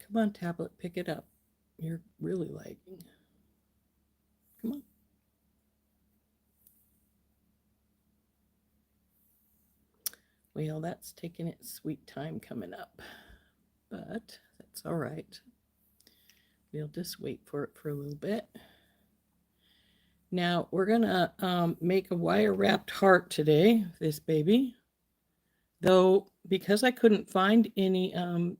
Come on, tablet, pick it up. You're really lagging. Come on. Well, that's taking its sweet time coming up, but that's all right. We'll just wait for it for a little bit. Now we're gonna make a wire wrapped heart today, this baby. Though, because I couldn't find any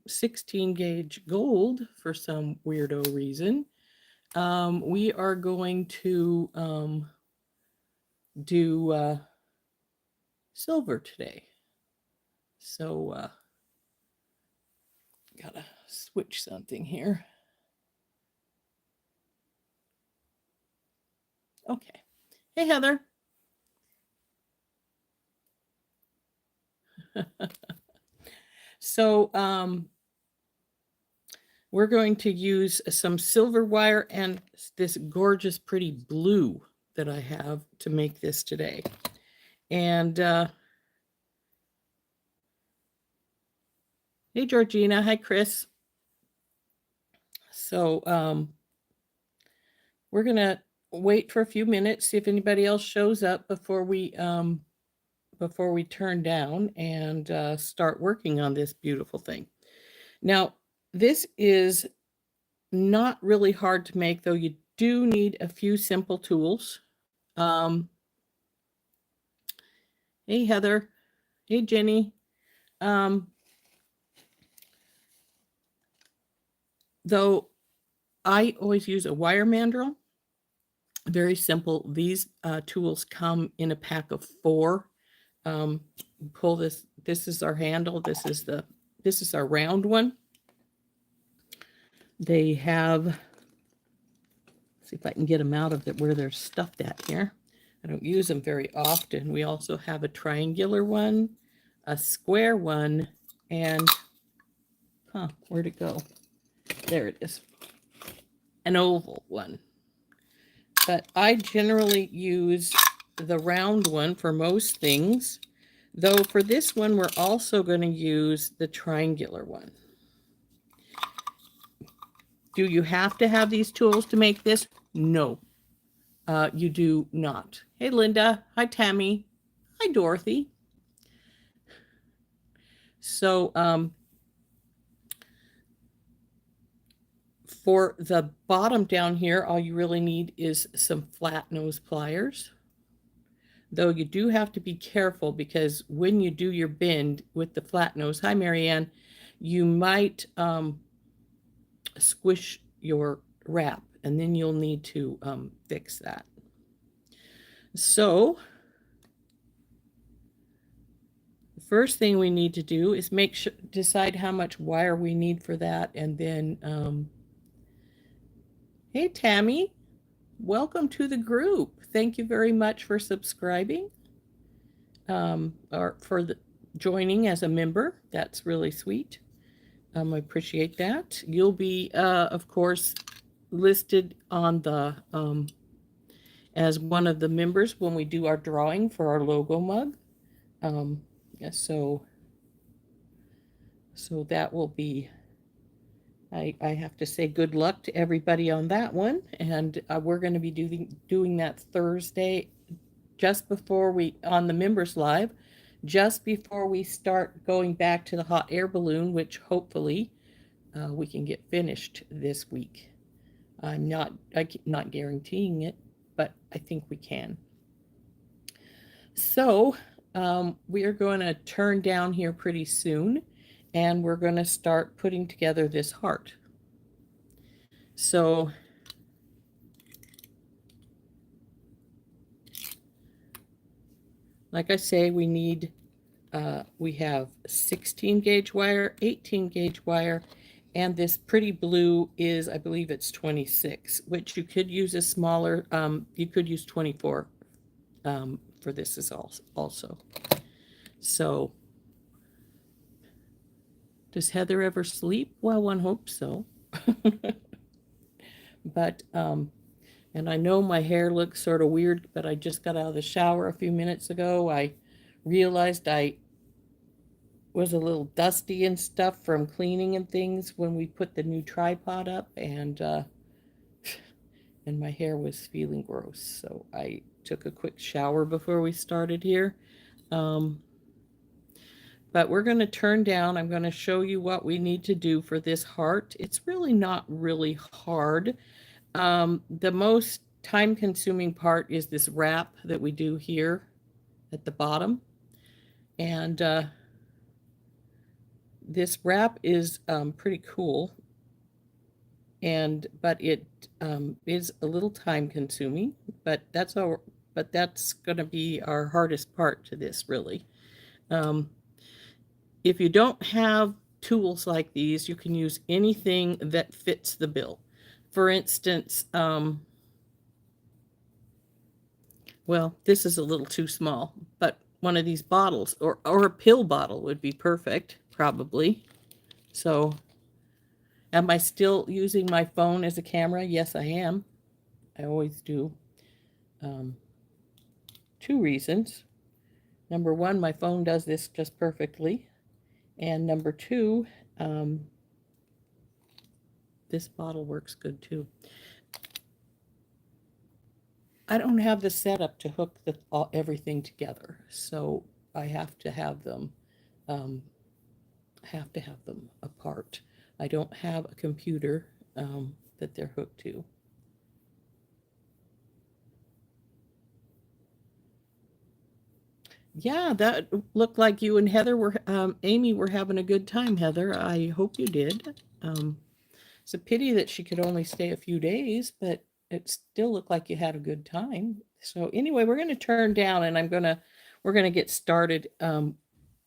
16 gauge gold for some weirdo reason, we are going to do silver today. So, gotta switch something here. Okay. Hey, Heather. So, we're going to use some silver wire and this gorgeous, pretty blue that I have to make this today. And hey, Georgina. Hi, Chris. So we're going to wait for a few minutes, see if anybody else shows up before we turn down and start working on this beautiful thing. Now, this is not really hard to make, though you do need a few simple tools. Hey, Heather. Hey, Jenny. Though I always use a wire mandrel. Very simple. These tools come in a pack of 4. Pull this. This is our handle. This is our round one. They have, see if I can get them out of where they're stuffed at here. I don't use them very often. We also have a triangular one, a square one, and where'd it go? There it is. An oval one. But I generally use the round one for most things, though for this one we're also going to use the triangular one. Do you have to have these tools to make this? No, you do not. Hey, Linda. Hi, Tammy. Hi, Dorothy. So for the bottom down here, all you really need is some flat nose pliers. Though you do have to be careful, because when you do your bend with the flat nose, hi, Marianne, you might squish your wrap, and then you'll need to fix that. So the first thing we need to do is decide how much wire we need for that, and then hey, Tammy, welcome to the group. Thank you very much for subscribing, or for joining as a member. That's really sweet. I appreciate that. You'll be, of course, listed on the as one of the members when we do our drawing for our logo mug. So that will be. I have to say good luck to everybody on that one, and we're going to be doing that Thursday, just before on the members live, just before we start going back to the hot air balloon, which hopefully we can get finished this week. I'm not guaranteeing it, but I think we can. So we are going to turn down here pretty soon, and we're going to start putting together this heart. So like I say, we have 16 gauge wire, 18 gauge wire, and this pretty blue is, I believe it's 26, which you could use a smaller, you could use 24 for this is also. So does Heather ever sleep? Well, one hopes so. But and I know my hair looks sort of weird, but I just got out of the shower a few minutes ago. I realized I was a little dusty and stuff from cleaning and things when we put the new tripod up, and my hair was feeling gross, so I took a quick shower before we started here. But we're going to turn down. I'm going to show you what we need to do for this heart. It's really not really hard. The most time-consuming part is this wrap that we do here at the bottom. And this wrap is pretty cool. But it is a little time-consuming. But that's going to be our hardest part to this, really. If you don't have tools like these, you can use anything that fits the bill. For instance, well, this is a little too small, but one of these bottles or a pill bottle would be perfect, probably. So, am I still using my phone as a camera? Yes, I am. I always do. 2 reasons. Number 1, my phone does this just perfectly. And number 2, this bottle works good too. I don't have the setup to hook everything together, so I have to have them apart. I don't have a computer that they're hooked to. Yeah, that looked like you and Heather were, Amy were having a good time, Heather. I hope you did. It's a pity that she could only stay a few days, but it still looked like you had a good time. So anyway, we're going to turn down, and we're going to get started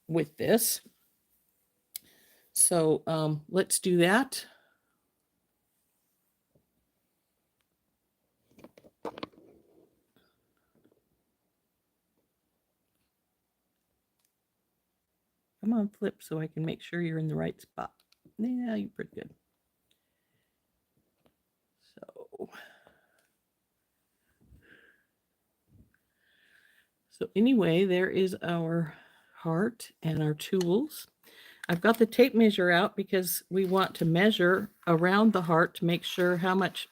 with this. So let's do that. Come on, flip, so I can make sure you're in the right spot. Yeah, you're pretty good. So anyway, there is our heart and our tools. I've got the tape measure out because we want to measure around the heart to make sure how much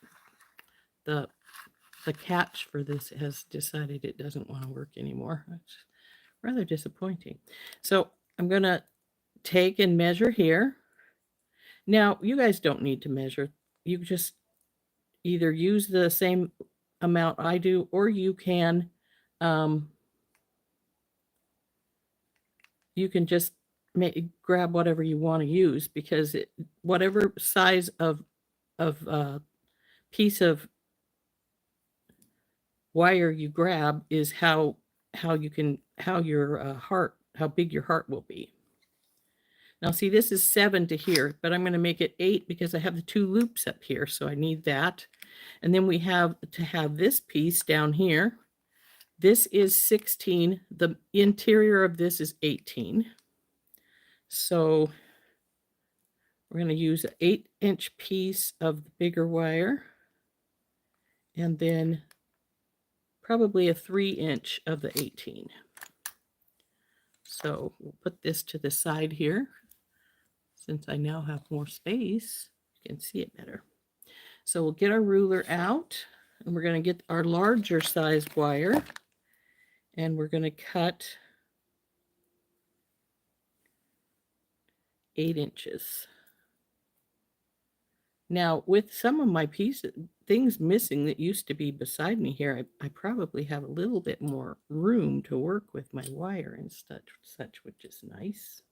the catch for this has decided it doesn't want to work anymore. It's rather disappointing. So I'm going to take and measure here. Now, you guys don't need to measure. You just either use the same amount I do, or you can just grab whatever you want to use, because whatever size of piece of wire you grab is how big your heart will be. Now see, this is 7 to here, but I'm going to make it 8 because I have the 2 loops up here, so I need that. And then we have to have this piece down here. This is 16. The interior of this is 18. So we're going to use an 8-inch piece of the bigger wire, and then probably a 3-inch of the 18. So we'll put this to the side here. Since I now have more space, you can see it better. So we'll get our ruler out, and we're going to get our larger size wire, and we're going to cut 8 inches. Now, with some of my things missing that used to be beside me here, I probably have a little bit more room to work with my wire and such, which is nice.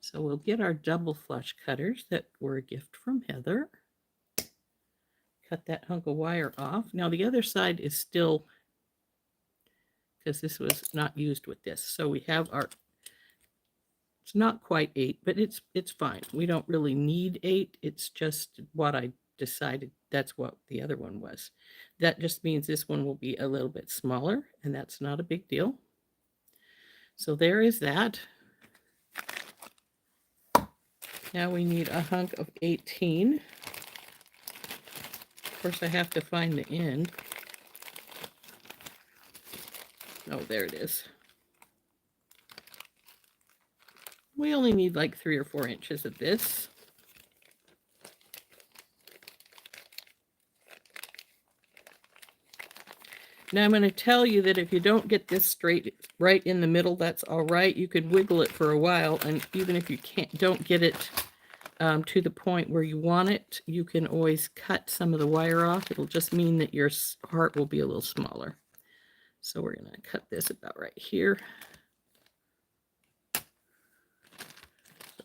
So we'll get our double flush cutters that were a gift from Heather. Cut that hunk of wire off. Now the other side is still, because this was not used with this. So we have it's not quite 8, but it's fine. We don't really need 8. It's just what I decided. That's what the other one was. That just means this one will be a little bit smaller, and that's not a big deal. So there is that. Now we need a hunk of 18. Of course, I have to find the end. Oh, there it is. We only need like 3 or 4 inches of this. Now I'm going to tell you that if you don't get this straight right in the middle, that's all right. You could wiggle it for a while, and even if you don't get it to the point where you want it, you can always cut some of the wire off. It'll just mean that your heart will be a little smaller. So we're going to cut this about right here.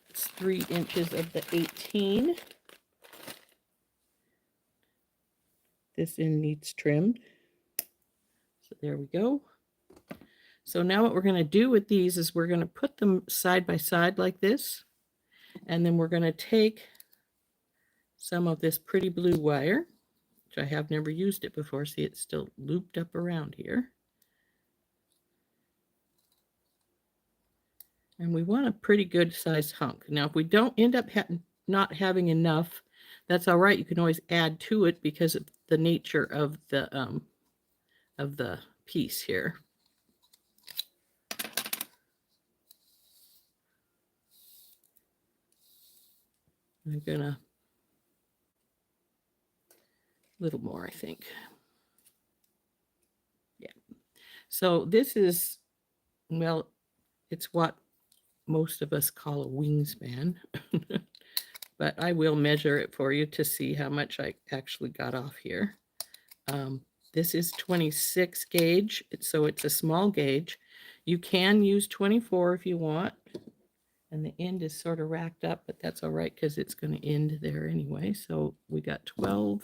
It's 3 inches of the 18. This end needs trimmed. So there we go. So now what we're going to do with these is we're going to put them side by side like this. And then we're going to take some of this pretty blue wire, which I have never used it before. See, it's still looped up around here. And we want a pretty good sized hunk. Now, if we don't end up not having enough, that's all right. You can always add to it because of the nature of the piece here. I'm gonna a little more, I think. Yeah. So this is, well, it's what most of us call a wingspan, but I will measure it for you to see how much I actually got off here. This is 26 gauge, so it's a small gauge. You can use 24 if you want, and the end is sort of racked up, but that's all right because it's going to end there anyway. So we got 12,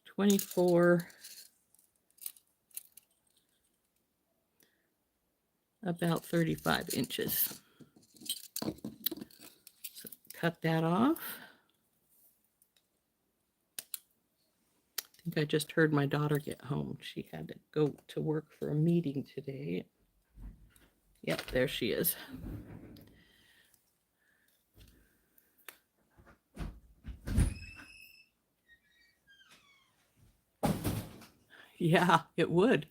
24, about 35 inches. So cut that off. I think I just heard my daughter get home. She had to go to work for a meeting today. Yep, there she is. Yeah, it would.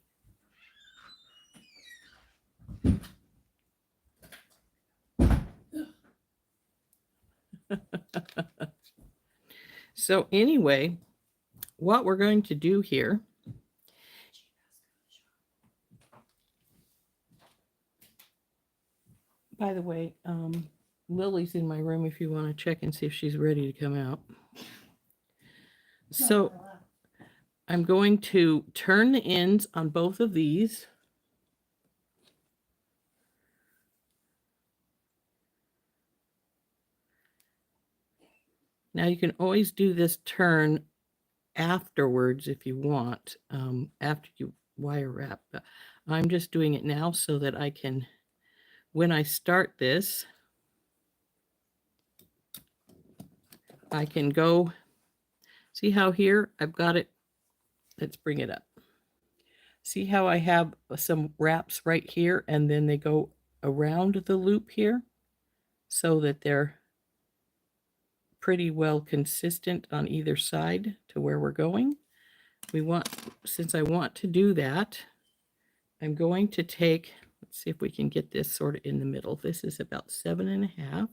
So anyway, what we're going to do here, by the way, Lily's in my room if you want to check and see if she's ready to come out. So I'm going to turn the ends on both of these. Now you can always do this turn afterwards if you want, after you wire wrap. But I'm just doing it now so that I can, when I start this, I can go, see how here I've got it. Let's bring it up. See how I have some wraps right here and then they go around the loop here so that they're pretty well consistent on either side to where we're going. Since I want to do that, I'm going to take, let's see if we can get this sort of in the middle. This is about 7.5.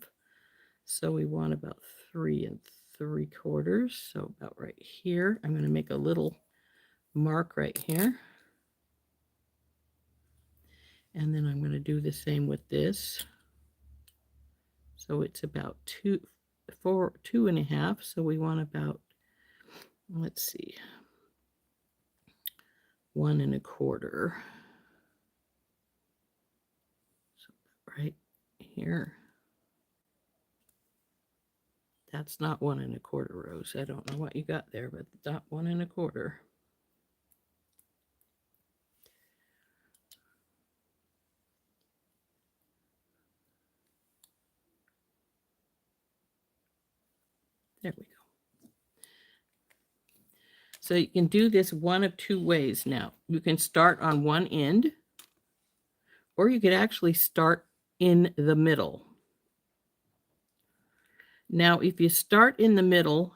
So we want about 3 3/4. So about right here, I'm going to make a little mark right here. And then I'm going to do the same with this. So it's about 2.5. So we want about, let's see, 1 1/4. So right here. That's not 1 1/4, Rose. I don't know what you got there, but not 1 1/4. There we go. So you can do this one of two ways now. You can start on one end, or you could actually start in the middle. Now, if you start in the middle,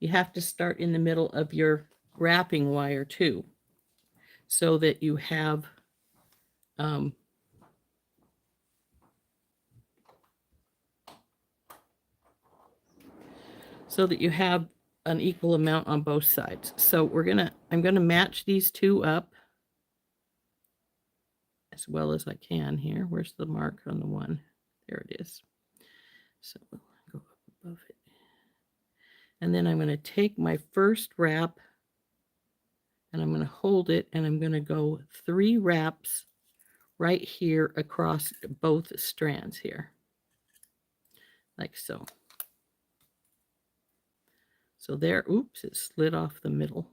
you have to start in the middle of your wrapping wire too, so that you have so that you have an equal amount on both sides. So I'm gonna match these two up as well as I can here. Where's the mark on the one? There it is. So we'll go up above it. And then I'm going to take my first wrap and I'm going to hold it and I'm going to go 3 wraps right here across both strands here. Like so. So there, oops, it slid off the middle.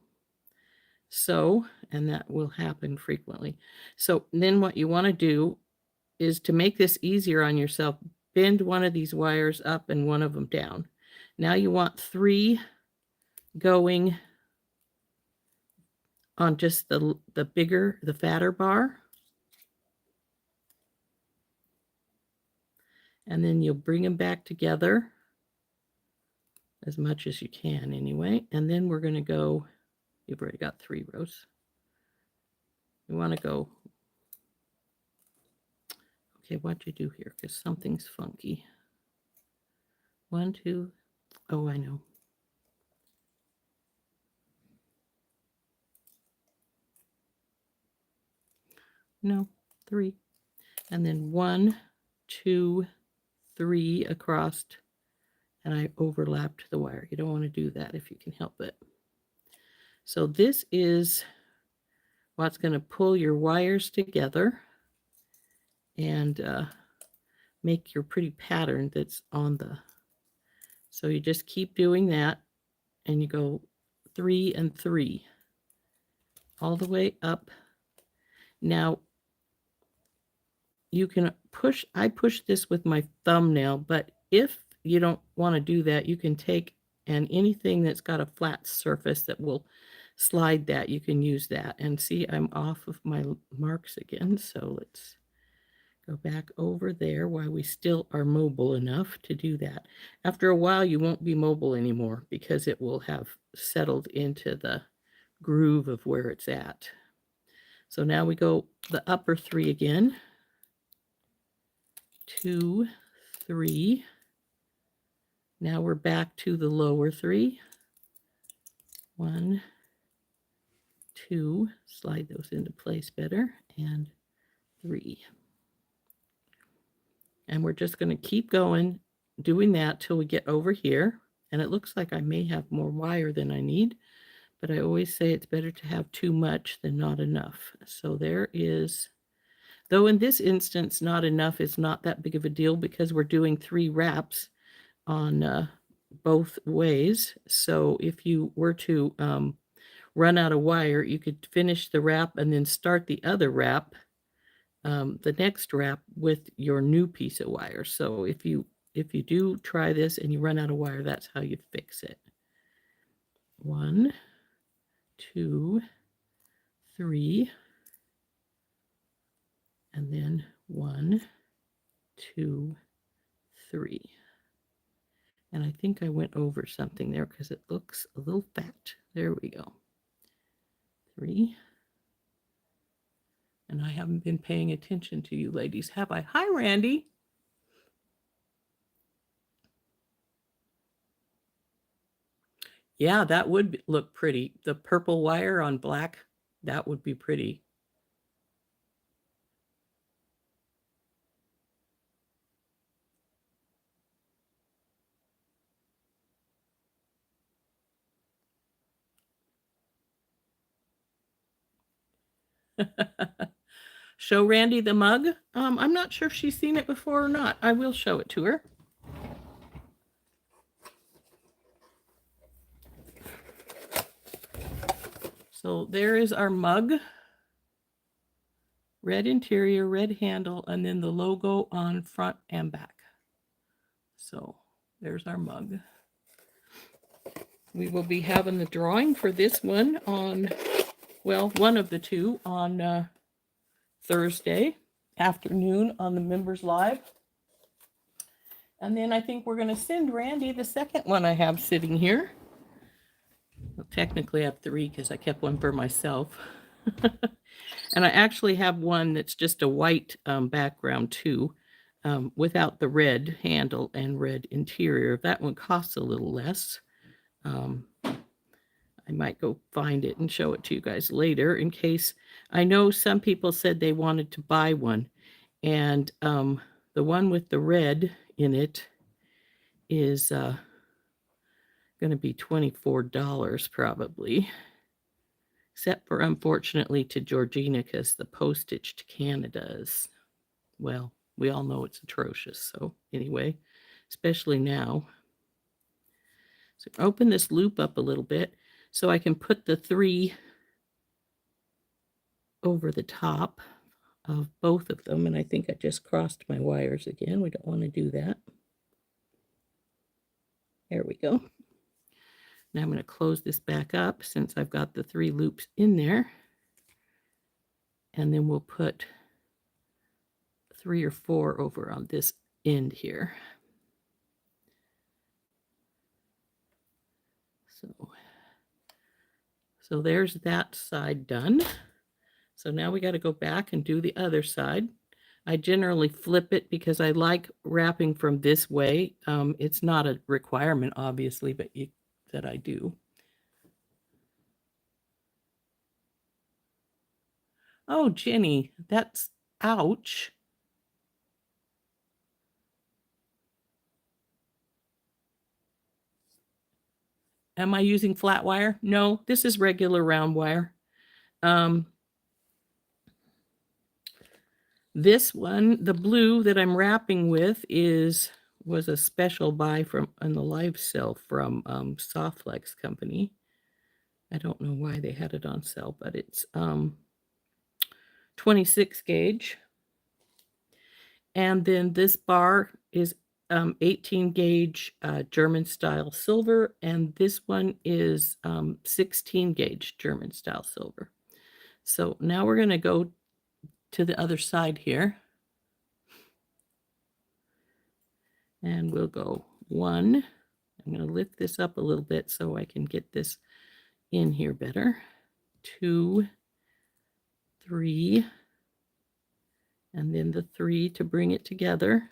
So, and that will happen frequently. So then what you want to do is to make this easier on yourself, bend one of these wires up and one of them down. Now you want 3 going on just the bigger, the fatter bar. And then you'll bring them back together as much as you can anyway. And then we're going to go, you've already got 3 rows. You want to go, okay, what'd you do here? Because something's funky. 1, 2, oh, I know. No, 3. And then 1, 2, 3 across, and I overlapped the wire. You don't want to do that if you can help it. So this is what's going to pull your wires together and make your pretty pattern that's on the, so you just keep doing that and you go 3 and 3 all the way up. Now you can push, I push this with my thumbnail, but if you don't want to do that, you can take and anything that's got a flat surface that will slide that, you can use that. And see, I'm off of my marks again. So let's go back over there while we still are mobile enough to do that. After a while, you won't be mobile anymore because it will have settled into the groove of where it's at. So now we go the upper 3 again. 2, 3. Now we're back to the lower 3. 1, 2, slide those into place better, and 3. And we're just going to keep going, doing that till we get over here. And it looks like I may have more wire than I need, but I always say it's better to have too much than not enough. So there is, though in this instance, not enough is not that big of a deal because we're doing 3 wraps on both ways. So if you were to run out of wire, you could finish the wrap and then start the other wrap, the next wrap with your new piece of wire. So if you do try this and you run out of wire, that's how you fix it. 1, 2, 3, and then 1, 2, 3. And I think I went over something there because it looks a little fat. There we go. 3. And I haven't been paying attention to you ladies, have I? Hi, Randy. Yeah, that would look pretty. The purple wire on black, that would be pretty. Show Randy the mug. I'm not sure if she's seen it before or not. I will show it to her. So there is our mug. Red interior, red handle, and then the logo on front and back. So there's our mug. We will be having the drawing for this one on, well, one of the two on Thursday afternoon on the Members Live. And then I think we're going to send Randy the second one I have sitting here. Well, technically I have 3 because I kept one for myself. And I actually have one that's just a white background too, without the red handle and red interior. That one costs a little less. I might go find it and show it to you guys later in case. I know some people said they wanted to buy one, and the one with the red in it is going to be $24 probably, except for unfortunately to Georgina because the postage to Canada is, well, we all know it's atrocious. So anyway, especially now. So open this loop up a little bit so I can put the 3 over the top of both of them. And I think I just crossed my wires again. We don't want to do that. There we go. Now I'm going to close this back up since I've got the 3 loops in there. And then we'll put 3 or 4 over on this end here. So there's that side done. So now we got to go back and do the other side. I generally flip it because I like wrapping from this way. It's not a requirement, obviously, but that I do. Oh, Jenny, that's ouch. Am I using flat wire? No, this is regular round wire. This one, the blue that I'm wrapping with was a special buy from on the live sale from Softflex company. I don't know why they had it on sale, but it's 26 gauge. And then this bar is 18 gauge German style silver, and this one is 16 gauge German style silver. So now we're going to go to the other side here. And we'll go 1. I'm going to lift this up a little bit so I can get this in here better. 2, 3, and then the 3 to bring it together.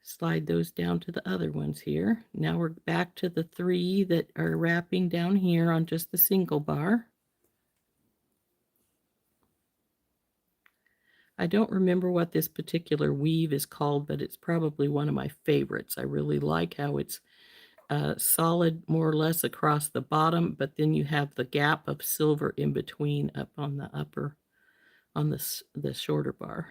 Slide those down to the other ones here. Now we're back to the 3 that are wrapping down here on just the single bar. I don't remember what this particular weave is called, but it's probably one of my favorites. I really like how it's solid more or less across the bottom, but then you have the gap of silver in between up on the upper, on the shorter bar.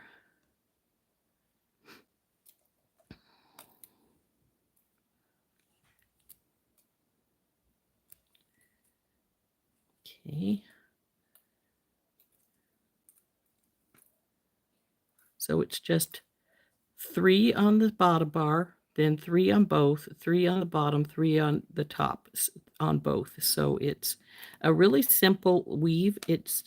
Okay. So it's just 3 on the bottom bar, then 3 on both, 3 on the bottom, 3 on the top on both. So it's a really simple weave. It's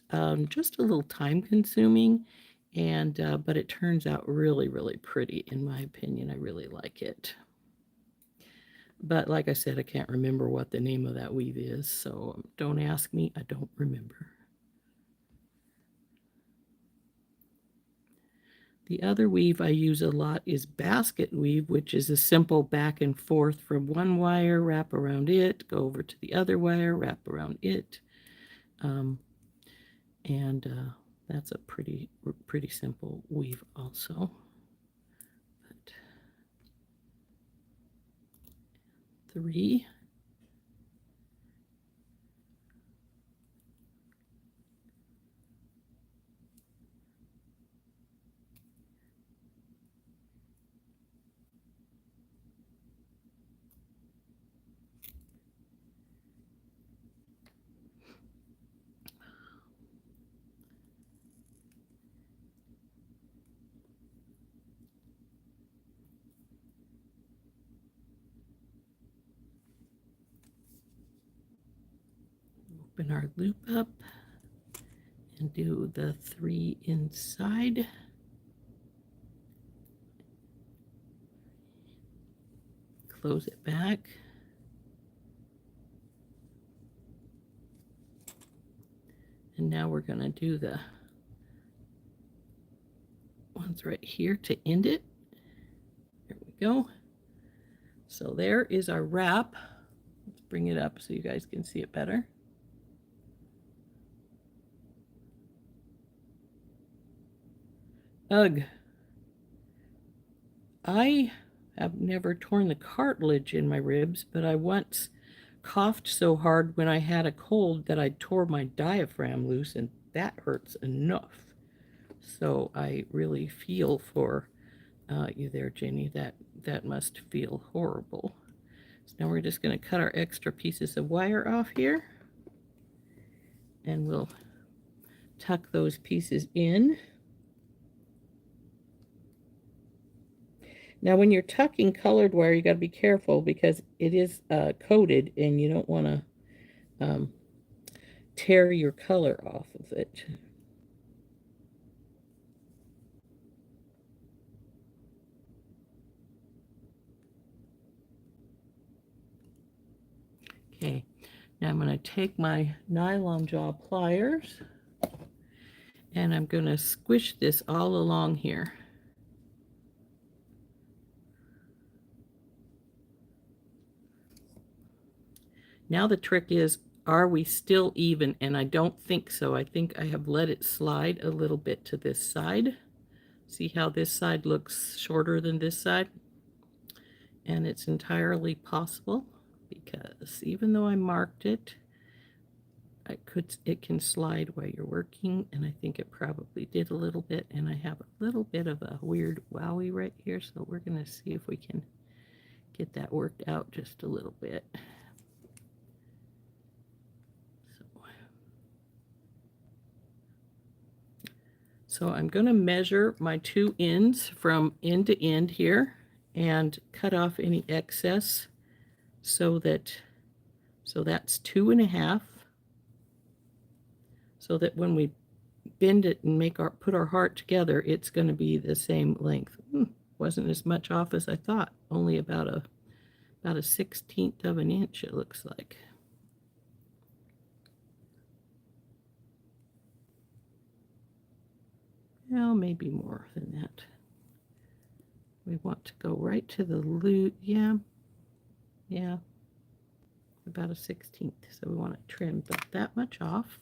just a little time consuming, and but it turns out really, really pretty in my opinion. I really like it. But like I said, I can't remember what the name of that weave is, so don't ask me. I don't remember. The other weave I use a lot is basket weave, which is a simple back and forth from one wire, wrap around it, go over to the other wire, wrap around it. That's a pretty simple weave also. But 3. Open our loop up and do the 3 inside. Close it back. And now we're going to do the ones right here to end it. There we go. So there is our wrap bring it up so you guys can see it better. Ugh. I have never torn the cartilage in my ribs, but I once coughed so hard when I had a cold that I tore my diaphragm loose, and that hurts enough. So I really feel for you there, Jenny. That must feel horrible. So now we're just going to cut our extra pieces of wire off here, and we'll tuck those pieces in. Now, when you're tucking colored wire, you got to be careful because it is coated, and you don't want to tear your color off of it. Okay, now I'm going to take my nylon jaw pliers, and I'm going to squish this all along here. Now the trick is, are we still even? And I don't think so. I think I have let it slide a little bit to this side. See how this side looks shorter than this side? And it's entirely possible because even though I marked it, it can slide while you're working, and I think it probably did a little bit, and I have a little bit of a weird wowie right here, so we're going to see if we can get that worked out just a little bit. So I'm going to measure my two ends from end to end here and cut off any excess so that's 2.5, so that when we bend it and put our heart together, it's going to be the same length. Wasn't as much off as I thought, only about a 1/16 of an inch it looks like. Well, maybe more than that. We want to go right to the loop. Yeah, about a 1/16. So we want to trim that much off.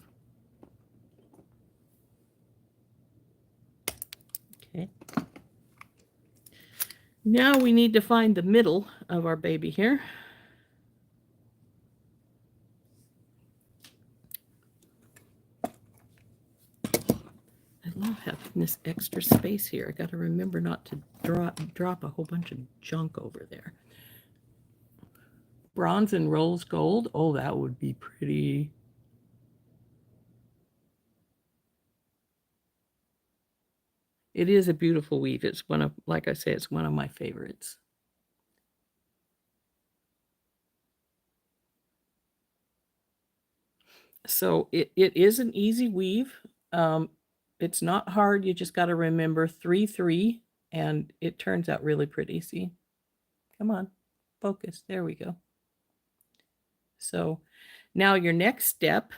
Okay. Now we need to find the middle of our baby here. I love having this extra space here. I got to remember not to drop a whole bunch of junk over there. Bronze and rose gold. Oh, that would be pretty. It is a beautiful weave. It's like I say, it's one of my favorites. So it is an easy weave. It's not hard. You just got to remember 3, 3, and it turns out really pretty. See? Come on, focus. There we go. So now your next step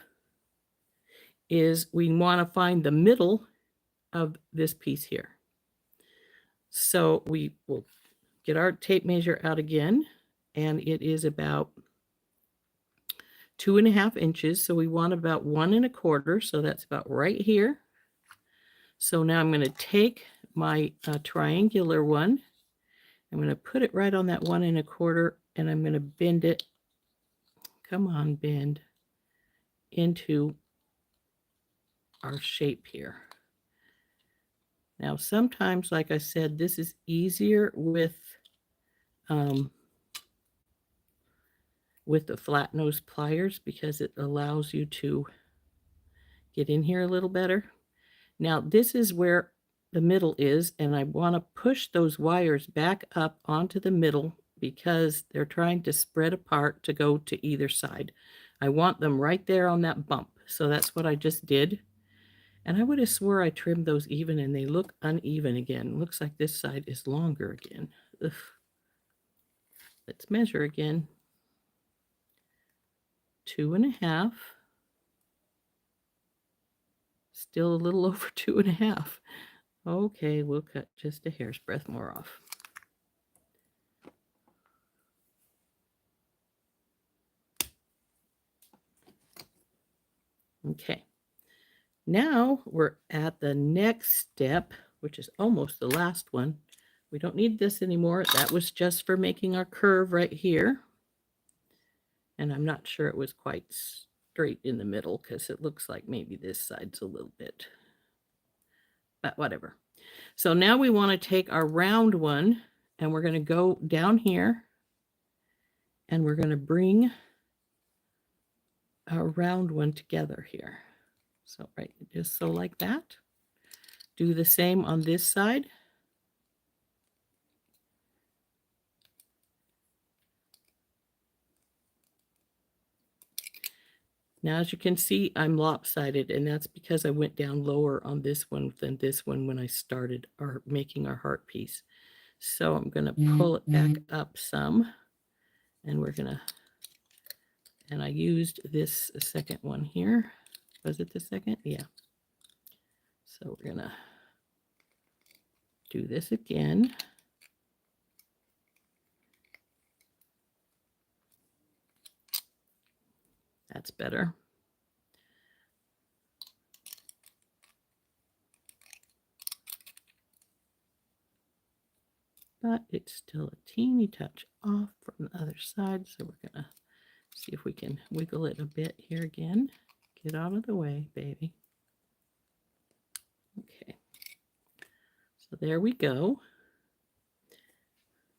is we want to find the middle of this piece here. So we will get our tape measure out again, and it is about 2.5 inches. So we want about 1 1/4. So that's about right here. So now I'm going to take my triangular one. I'm going to put it right on that 1 1/4, and I'm going to bend it. Come on, bend into our shape here. Now, sometimes, like I said, this is easier with the flat nose pliers because it allows you to get in here a little better. Now, this is where the middle is, and I want to push those wires back up onto the middle because they're trying to spread apart to go to either side. I want them right there on that bump. So that's what I just did. And I would have swore I trimmed those even, and they look uneven again. Looks like this side is longer again. Ugh. Let's measure again. 2.5. Still a little over 2.5. Okay, we'll cut just a hair's breadth more off. Okay. Now we're at the next step, which is almost the last one. We don't need this anymore. That was just for making our curve right here. And I'm not sure it was quite straight in the middle because it looks like maybe this side's a little bit, but whatever. So now we want to take our round one and we're going to go down here and we're going to bring our round one together here. So right, just so like that. Do the same on this side. Now, as you can see, I'm lopsided, and that's because I went down lower on this one than this one when I started making our heart piece. So I'm going to pull it back up some, and we're going to, and I used this second one here. Was it the second? Yeah. So we're going to do this again. That's better. But it's still a teeny touch off from the other side. So we're going to see if we can wiggle it a bit here again. Get out of the way, baby. Okay. So there we go.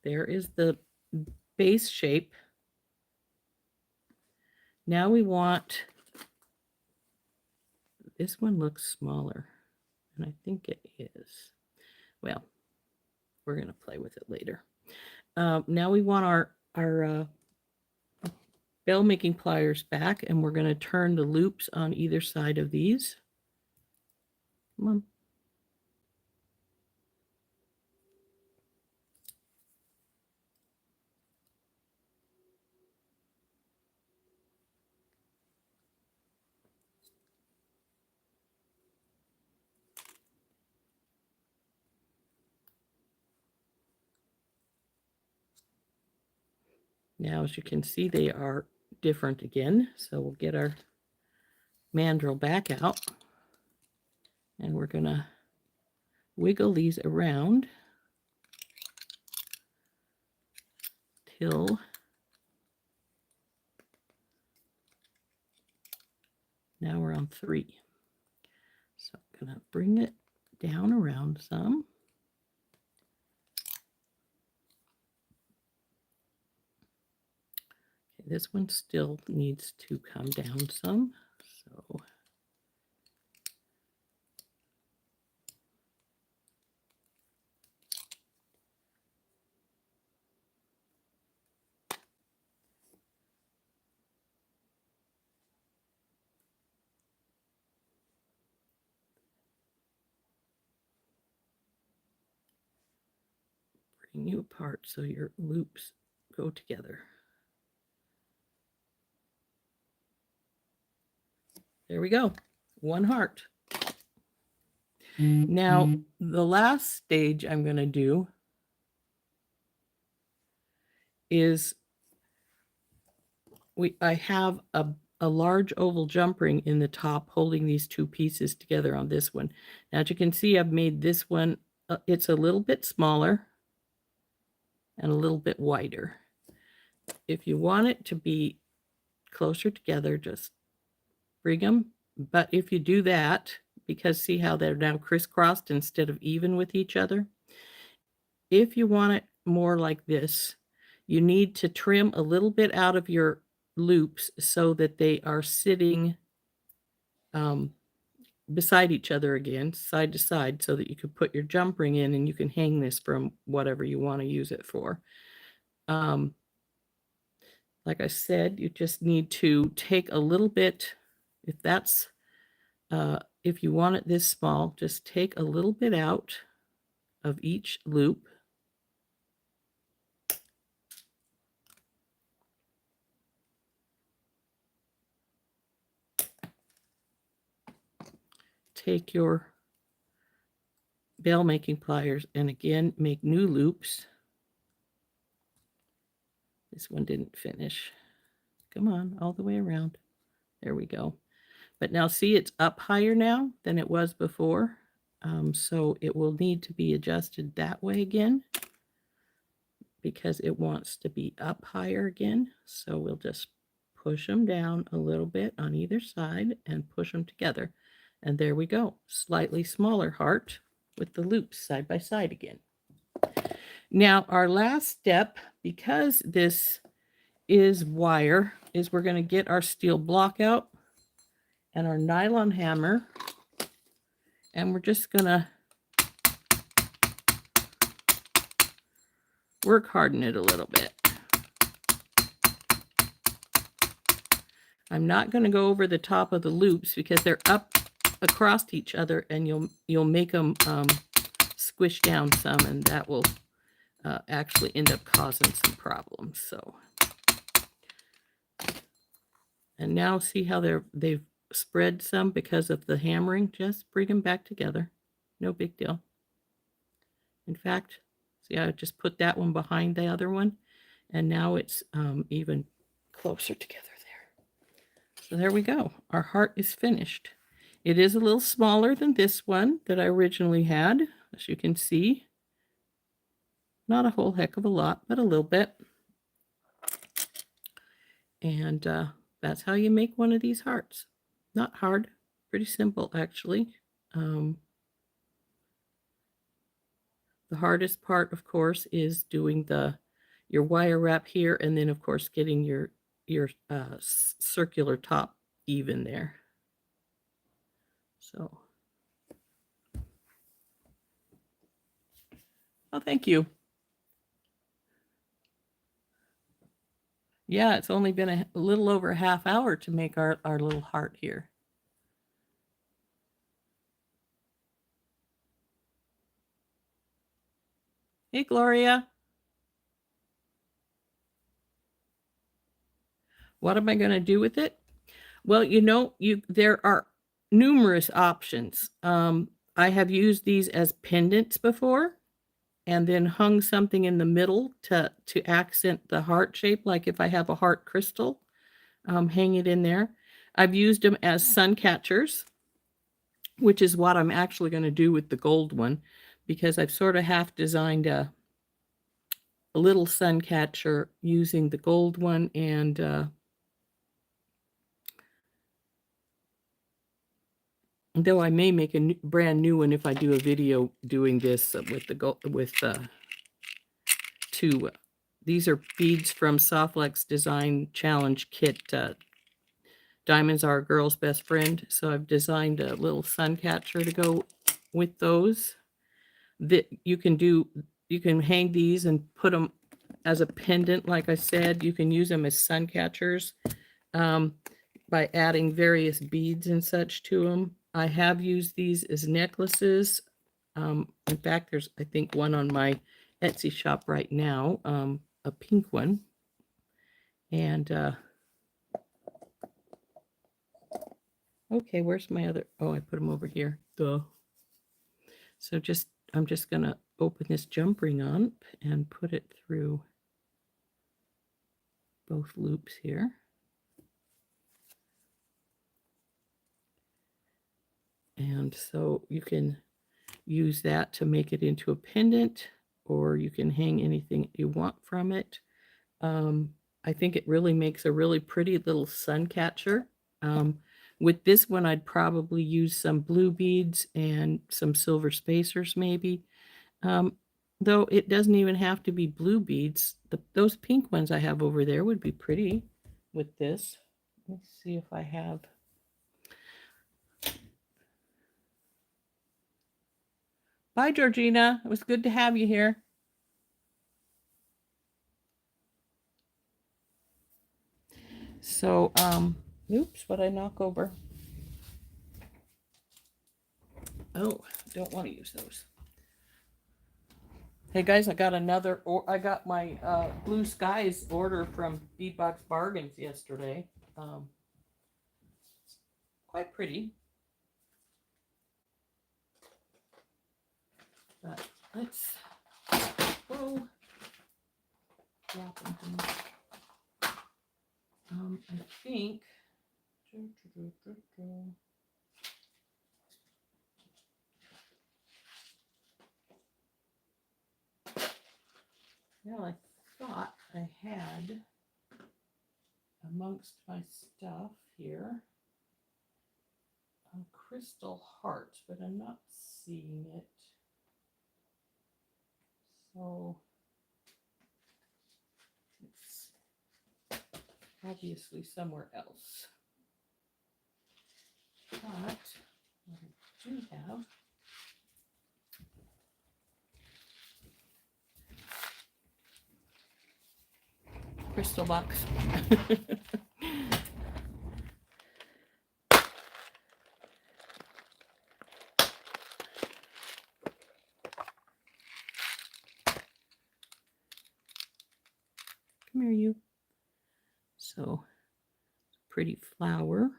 There is the base shape. Now we want, this one looks smaller, and I think it is. Well, we're going to play with it later. Now we want our bell making pliers back, and we're going to turn the loops on either side of these. Come on. Now, as you can see, they are different again. So we'll get our mandrel back out, and we're going to wiggle these around till now we're on 3. So I'm going to bring it down around some. Okay, this one still needs to come down some. So bring you apart so your loops go together. There we go. One heart. Now, the last stage I'm going to do is I have a large oval jump ring in the top holding these two pieces together on this one. Now, as you can see, I've made this one, it's a little bit smaller and a little bit wider. If you want it to be closer together, just bring them. But if you do that, because see how they're now crisscrossed instead of even with each other, if you want it more like this, you need to trim a little bit out of your loops so that they are sitting beside each other again, side to side, so that you can put your jump ring in and you can hang this from whatever you want to use it for. Like I said, you just need to take a little bit, if you want it this small, just take a little bit out of each loop. Take your bell making pliers and again make new loops. This one didn't finish. Come on, all the way around. There we go. But now see, it's up higher now than it was before. So it will need to be adjusted that way again because it wants to be up higher again. So we'll just push them down a little bit on either side and push them together. And there we go. Slightly smaller heart with the loops side by side again. Now our last step, because this is wire, is we're going to get our steel block out and our nylon hammer, and we're just going to work harden it a little bit. I'm not going to go over the top of the loops because they're up across each other, and you'll make them squish down some, and that will actually end up causing some problems. So, and now see how they've spread some because of the hammering. Just bring them back together. No big deal. In fact, see, I just put that one behind the other one, and now it's even closer together there. So there we go. Our heart is finished. It is a little smaller than this one that I originally had, as you can see. Not a whole heck of a lot, but a little bit. And that's how you make one of these hearts. Not hard, pretty simple actually. The hardest part, of course, is doing your wire wrap here, and then of course getting your circular top even there. So, oh, thank you. Yeah, it's only been a little over a half hour to make our little heart here. Hey, Gloria. What am I going to do with it? Well, there are numerous options. I have used these as pendants before, and then hung something in the middle to accent the heart shape, like if I have a heart crystal, hang it in there. I've used them as sun catchers, which is what I'm actually going to do with the gold one, because I've sort of half designed a little sun catcher using the gold one, and though I may make a brand new one if I do a video doing this with the gold, with two. These are beads from Softlex Design Challenge Kit. Diamonds are a girl's best friend, so I've designed a little sun catcher to go with those. That you can hang these and put them as a pendant. Like I said, you can use them as sun catchers by adding various beads and such to them. I have used these as necklaces. In fact, there's, I think, one on my Etsy shop right now, a pink one. And okay, where's my other? Oh, I put them over here. Duh. So I'm just going to open this jump ring on and put it through both loops here. And so you can use that to make it into a pendant, or you can hang anything you want from it. I think it really makes a really pretty little sun catcher. With this one, I'd probably use some blue beads and some silver spacers maybe. Though it doesn't even have to be blue beads. Those pink ones I have over there would be pretty with this. Let's see if I have. Bye, Georgina. It was good to have you here. So, oops, what'd I knock over? Oh, don't want to use those. Hey guys, I got my Blue Skies order from Beadbox Bargains yesterday. Quite pretty. But let's go. I think Well, I thought I had amongst my stuff here a crystal heart, but I'm not seeing it. So it's obviously somewhere else. But what I do have crystal box. Come here, you. So, pretty flower.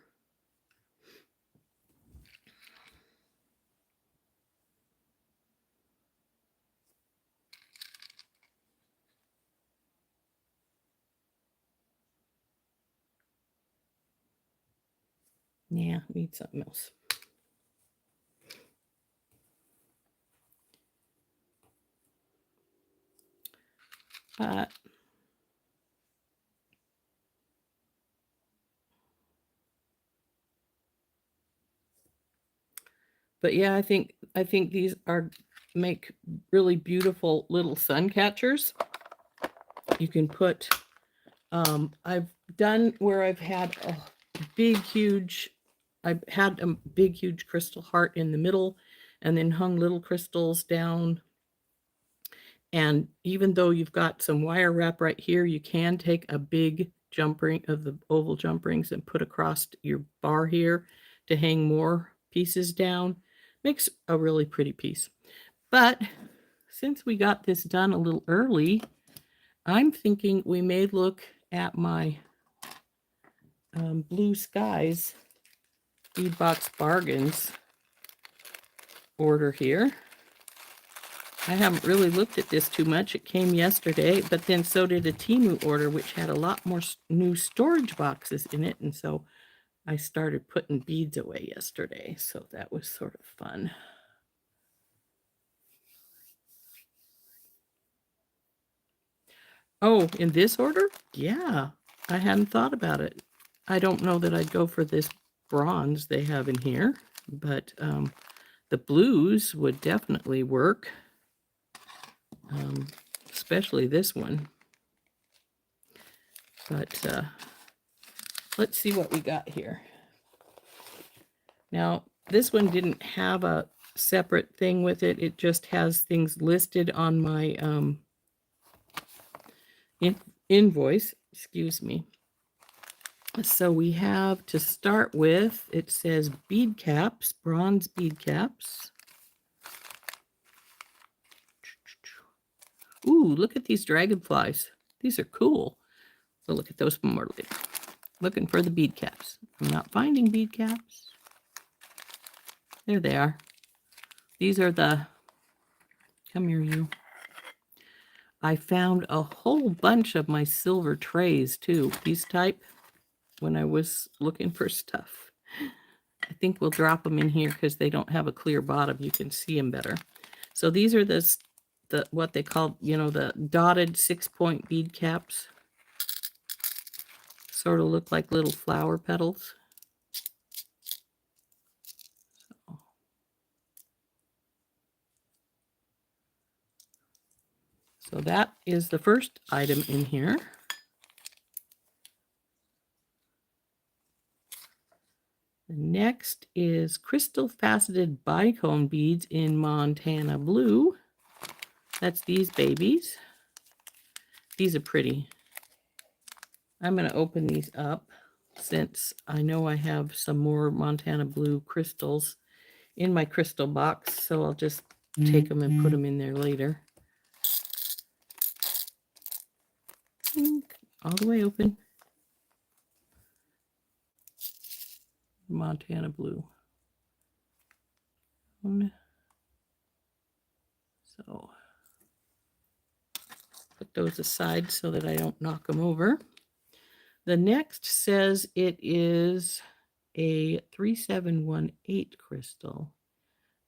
Yeah, need something else. But yeah, I think these make really beautiful little sun catchers. You can put I've done where I've had a big huge crystal heart in the middle and then hung little crystals down. And even though you've got some wire wrap right here, you can take a big jump ring of the oval jump rings and put across your bar here to hang more pieces down. Makes a really pretty piece. But since we got this done a little early, I'm thinking we may look at my Blue Skies Beadbox Bargains order here. I haven't really looked at this too much. It came yesterday, but then so did a Temu order, which had a lot more new storage boxes in it. And so I started putting beads away yesterday. So that was sort of fun. Oh, in this order? Yeah, I hadn't thought about it. I don't know that I'd go for this bronze they have in here, but the blues would definitely work. Especially this one. But let's see what we got here. Now, this one didn't have a separate thing with it. It just has things listed on my invoice. Excuse me. So we have, to start with, it says bead caps, bronze bead caps. Ooh, look at these dragonflies. These are cool. We'll look at those more later. Looking for the bead caps. I'm not finding bead caps. There they are. These are the, come here, you. I found a whole bunch of my silver trays too. These type, when I was looking for stuff. I think we'll drop them in here because they don't have a clear bottom. You can see them better. So these are the what they call, the dotted 6-point bead caps. Sort of look like little flower petals. So that is the first item in here. The next is crystal faceted bicone beads in Montana Blue. That's these babies. These are pretty. I'm going to open these up since I know I have some more Montana Blue crystals in my crystal box. So I'll just take them and put them in there later. All the way open. Montana Blue. So put those aside so that I don't knock them over. The next says it is a 3718 crystal.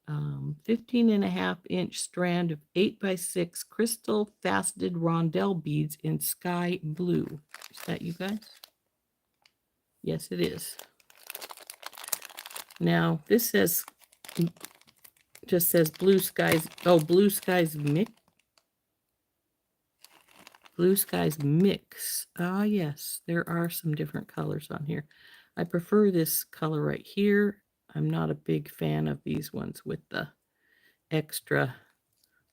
15.5-inch strand of 8x6 crystal faceted rondelle beads in sky blue. Is that you guys? Yes, it is. Now, this says, just says blue skies. Oh, blue skies mix. Blue skies mix. Ah, yes, there are some different colors on here. I prefer this color right here. I'm not a big fan of these ones with the extra,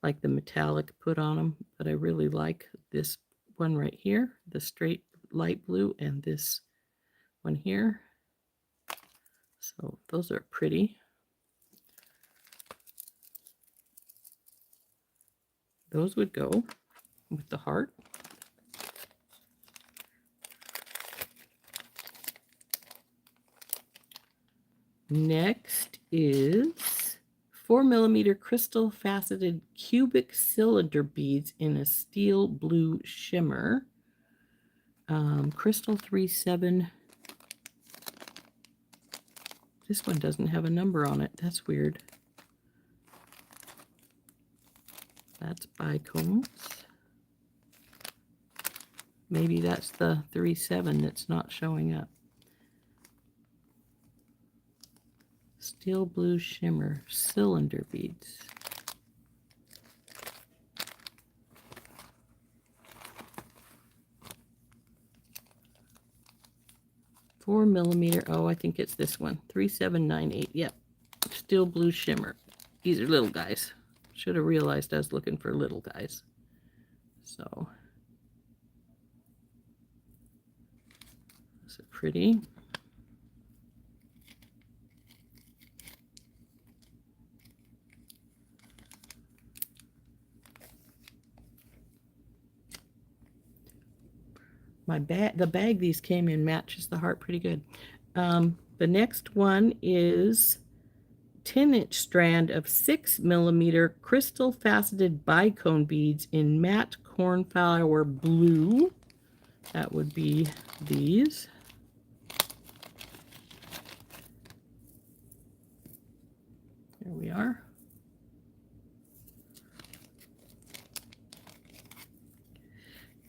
like the metallic put on them, but I really like this one right here, the straight light blue, and this one here. So those are pretty. Those would go with the heart. Next is 4mm crystal faceted cubic cylinder beads in a steel blue shimmer. Crystal 37. This one doesn't have a number on it. That's weird. That's bicones. Maybe that's the 37 that's not showing up. Steel blue shimmer cylinder beads. $4mm. Oh, I think it's this one. 3798. Yep. Steel blue shimmer. These are little guys. Should have realized I was looking for little guys. So, those are pretty. The bag these came in matches the heart pretty good. The next one is 10-inch strand of 6mm crystal faceted bicone beads in matte cornflower blue. That would be these. There we are.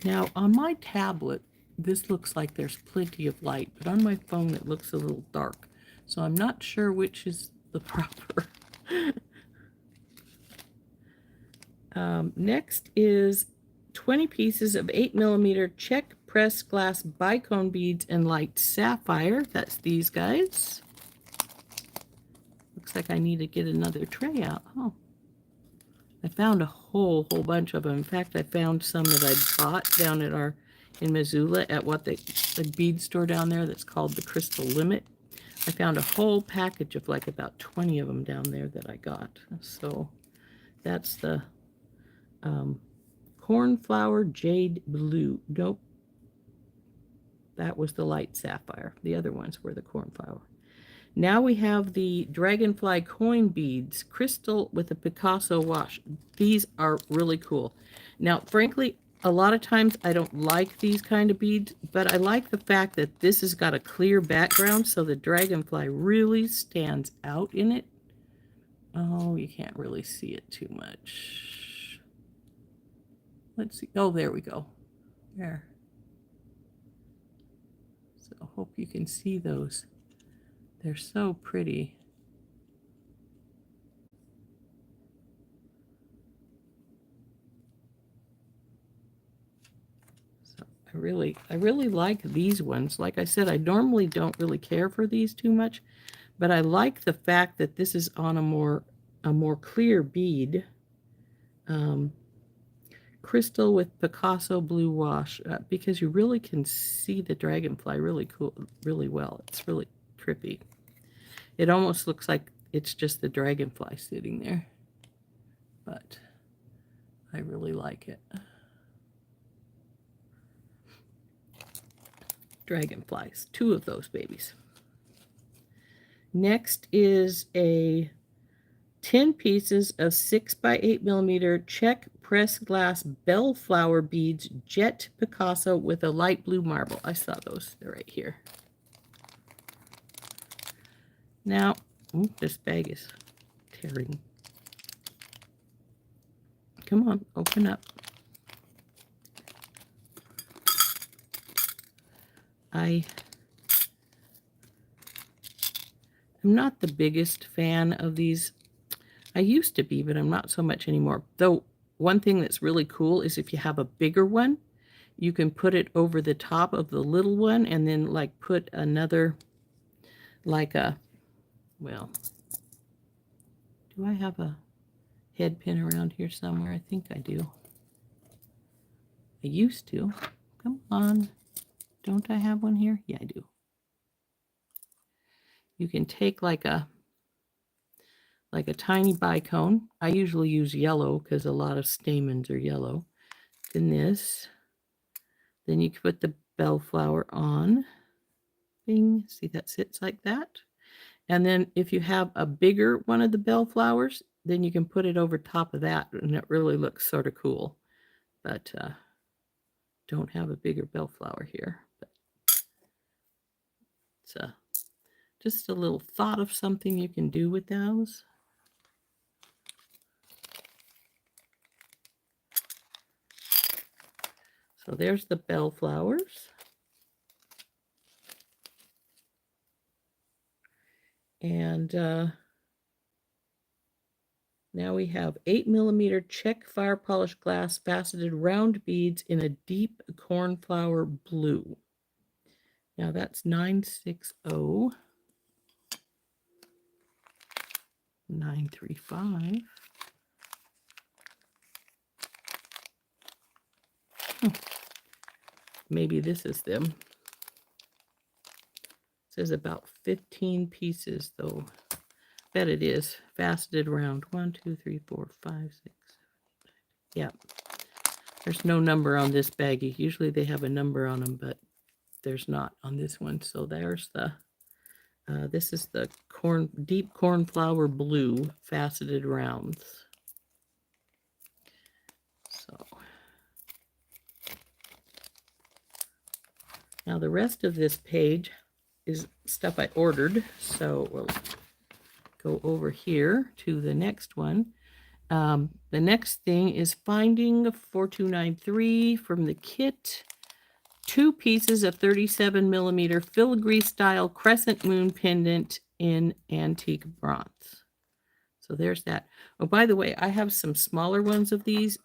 Now on my tablet, this looks like there's plenty of light, but on my phone it looks a little dark. So I'm not sure which is the proper. Next is 20 pieces of 8mm check press glass bicone beads in light sapphire. That's these guys. Looks like I need to get another tray out. Oh, I found a whole bunch of them. In fact, I found some that I bought down at in Missoula at the bead store down there that's called the Crystal Limit. I found a whole package of like about 20 of them down there that I got. So that's the cornflower jade blue. Nope. That was the light sapphire. The other ones were the cornflower. Now we have the dragonfly coin beads, crystal with a Picasso wash. These are really cool. Now, frankly, a lot of times I don't like these kind of beads, but I like the fact that this has got a clear background, so the dragonfly really stands out in it. Oh, you can't really see it too much. Let's see. Oh, there we go. There. So I hope you can see those. They're so pretty. So I really like these ones. Like I said, I normally don't really care for these too much, but I like the fact that this is on a more clear bead. Crystal with Picasso blue wash, because you really can see the dragonfly really well. It's really trippy. It almost looks like it's just the dragonfly sitting there, but I really like it. Dragonflies, 2 of those babies. Next is a 10 pieces of 6x8mm check pressed glass bellflower beads, jet Picasso with a light blue marble. I saw those. They're right here. Now, this bag is tearing. Come on, open up. I'm not the biggest fan of these. I used to be, but I'm not so much anymore. Though one thing that's really cool is if you have a bigger one, you can put it over the top of the little one and then like put another, like a, well, do I have a head pin around here somewhere? I think I do. I used to. Come on. Don't I have one here? Yeah, I do. You can take like a tiny bicone. I usually use yellow because a lot of stamens are yellow. Then this. Then you can put the bellflower on. Bing. See, that sits like that. And then if you have a bigger one of the bellflowers, then you can put it over top of that, and it really looks sort of cool. But don't have a bigger bellflower here. But it's just a little thought of something you can do with those. So there's the bellflowers. And now we have 8mm check fire polished glass faceted round beads in a deep cornflower blue. Now that's 960 935. Maybe this is them. It says about 15 pieces though. Bet it is. Faceted round. 1, 2, 3, 4, 5, 6, 7, 8, 9. Yep. There's no number on this baggie. Usually they have a number on them, but there's not on this one. So there's the, this is the deep cornflower blue faceted rounds. So now the rest of this page is stuff I ordered. So we'll go over here to the next one. The next thing is finding 4293 from the kit. 2 pieces of 37mm filigree style crescent moon pendant in antique bronze. So there's that. Oh, by the way, I have some smaller ones of these.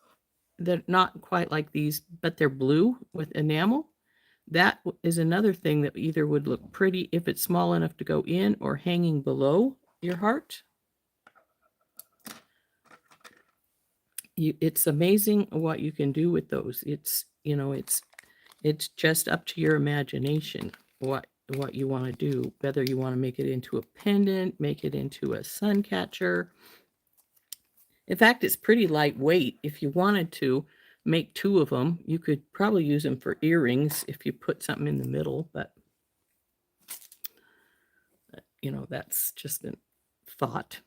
They're not quite like these, but they're blue with enamel. That is another thing that either would look pretty if it's small enough to go in or hanging below your heart. It's amazing what you can do with those. It's, you know, it's just up to your imagination what you want to do, whether you want to make it into a pendant, make it into a sun catcher. In fact, it's pretty lightweight. If you wanted to make 2 of them, you could probably use them for earrings if you put something in the middle, but you know, that's just a thought.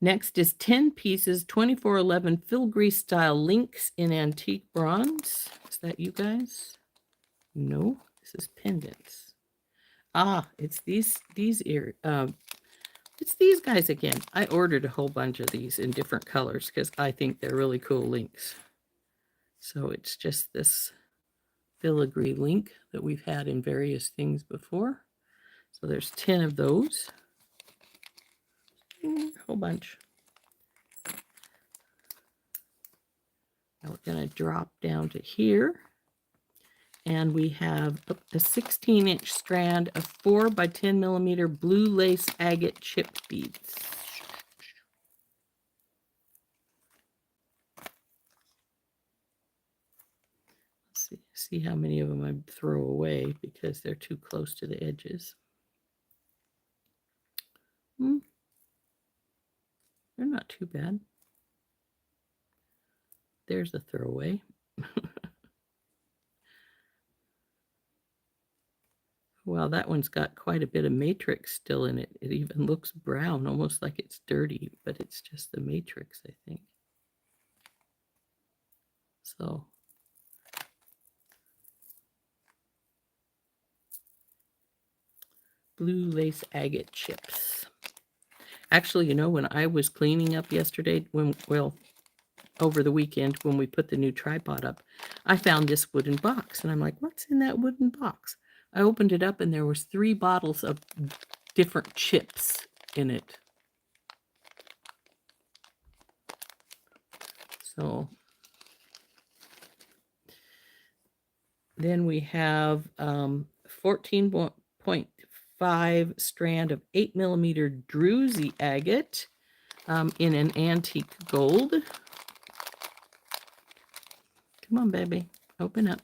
Next is 10 pieces, 2411 filigree style links in antique bronze. Is that you guys? No, this is pendants. Ah, it's these it's these guys again. I ordered a whole bunch of these in different colors because I think they're really cool links. So it's just this filigree link that we've had in various things before. So there's 10 of those. A whole bunch. Now we're going to drop down to here. And we have a 16-inch strand of 4 by 10mm blue lace agate chip beads. Let's see how many of them I throw away because they're too close to the edges. They're not too bad. There's a throwaway. Well, that one's got quite a bit of matrix still in it. It even looks brown, almost like it's dirty, but it's just the matrix, I think. So blue lace agate chips. Actually, you know, when I was cleaning up yesterday, over the weekend when we put the new tripod up, I found this wooden box, and I'm like, what's in that wooden box? I opened it up, and there was 3 bottles of different chips in it. So then we have 14.5 strand of 8mm druzy agate in an antique gold. Come on, baby, open up.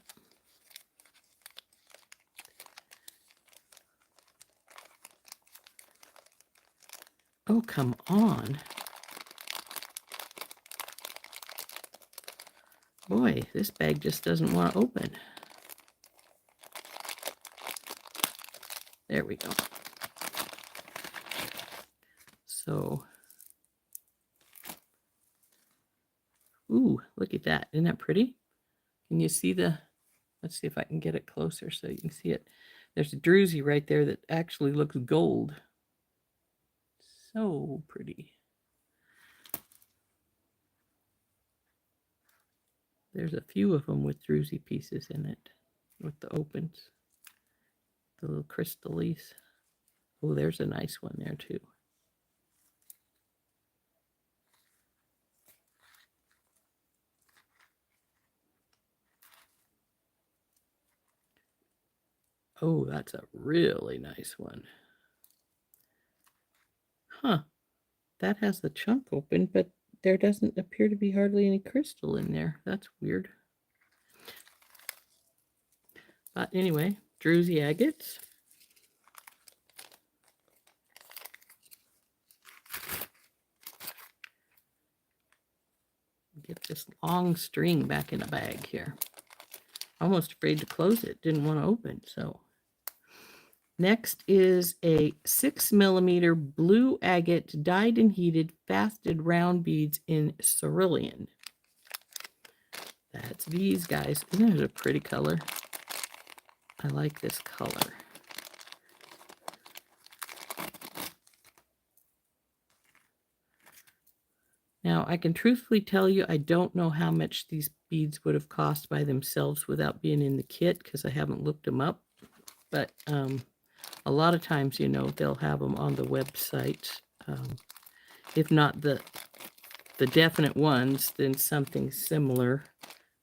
Oh, come on. Boy, this bag just doesn't want to open. There we go. So, ooh, look at that. Isn't that pretty? Can you see the, let's see if I can get it closer so you can see it. There's a druzy right there that actually looks gold. So pretty. There's a few of them with druzy pieces in it, with the opens, the little crystallese. Oh, there's a nice one there too. Oh, that's a really nice one. Huh. That has the chunk open, but there doesn't appear to be hardly any crystal in there. That's weird. But anyway, druzy agates. Get this long string back in a bag here. Almost afraid to close it. Didn't want to open, so. Next is a 6mm blue agate dyed and heated fasted round beads in cerulean. That's these guys. Isn't it a pretty color? I like this color. Now, I can truthfully tell you, I don't know how much these beads would have cost by themselves without being in the kit, because I haven't looked them up. But a lot of times, you know, they'll have them on the website. If not the definite ones, then something similar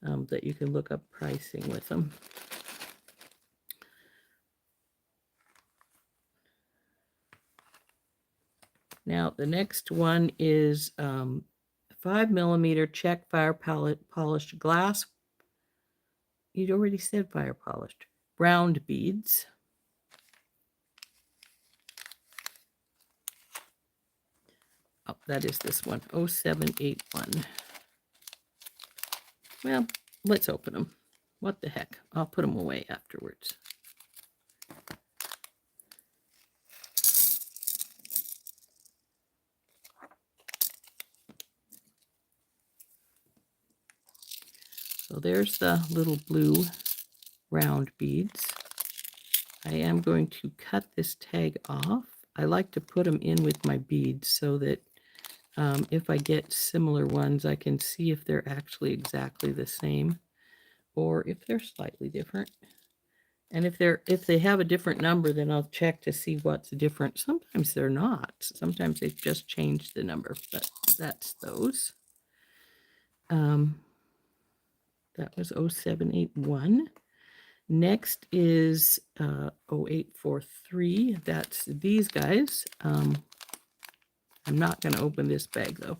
that you can look up pricing with them. Now, the next one is 5mm check fire polished glass. You'd already said fire polished. Round beads. Oh, that is this one, 0781. Well, let's open them. What the heck? I'll put them away afterwards. So there's the little blue round beads. I am going to cut this tag off. I like to put them in with my beads so that if I get similar ones, I can see if they're actually exactly the same or if they're slightly different. And if they have a different number, then I'll check to see what's different. Sometimes they're not. Sometimes they've just changed the number, but that's those. That was 0781. Next is 0843. That's these guys. I'm not going to open this bag though.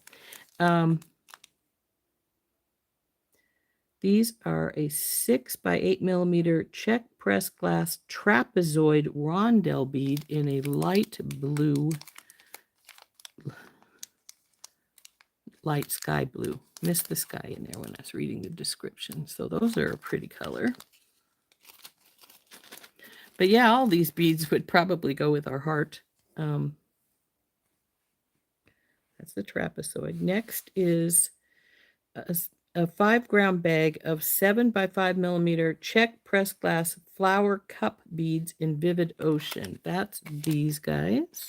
These are a 6x8mm Czech pressed glass trapezoid rondelle bead in a light blue, light sky blue. Missed the sky in there when I was reading the description. So those are a pretty color. But yeah, all these beads would probably go with our heart. That's the trapezoid. Next is a 5-gram bag of 7x5mm Czech pressed glass flower cup beads in Vivid Ocean. That's these guys.